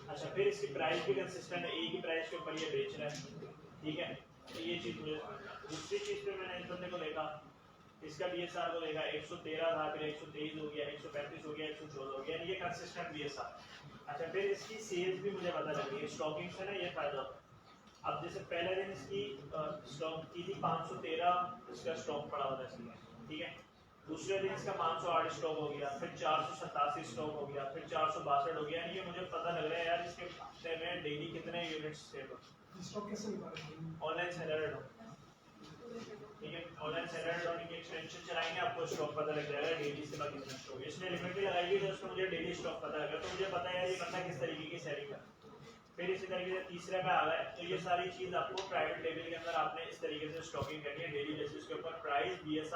अच्छा, फिर इसकी प्राइस भी कंसिस्टेंट है, एक ही प्राइस के ऊपर ये बेच रहा है, ठीक है। तो ये चीज़ मुझे दूसरी चीज़ पे मैंने इस बंदे को देखा, इसका BSR को देखा, 113 था, फिर 123 हो गया, 135 हो गया, 114 हो गया, ये कंसिस्टेंट BSR। अच्छा, फिर इसकी सेल्स भी मुझे पता लगी है, स्टॉकिंग से ना ये फायदा होता है। अब जैसे पहले दिन इसकी स्टॉक की थी 513, इसका स्टॉक पड़ा हुआ था इसमें, ठीक है। दूसरे दिन इसका 508 स्टॉक हो गया, फिर 487 स्टॉक हो गया, फिर 462 हो गया। ये मुझे पता लग रहा है यार, इसके हफ्ते में डेली कितने यूनिट्स सेल होते, स्टॉक कैसे निकालेंगे? ऑनलाइन सेलर, ठीक है। ऑनलाइन सेलर होने की एक्सटेंशन चलाएंगे, आपको स्टॉक पता लग जाएगा डेली से कितना स्टॉक है। इसने लिमिट भी लगाई है, तो उसको मुझे डेली स्टॉक पता लगा, तो मुझे पता है ये बंदा किस तरीके की सेलिंग है। फिर इसी तरीके से तीसरे पे आ गए, तो ये सारी चीज़ आपको प्राइवेट लेवल के अंदर आपने इस तरीके से स्टॉकिंग करनी है, डेली बेसिस के ऊपर प्राइस BSR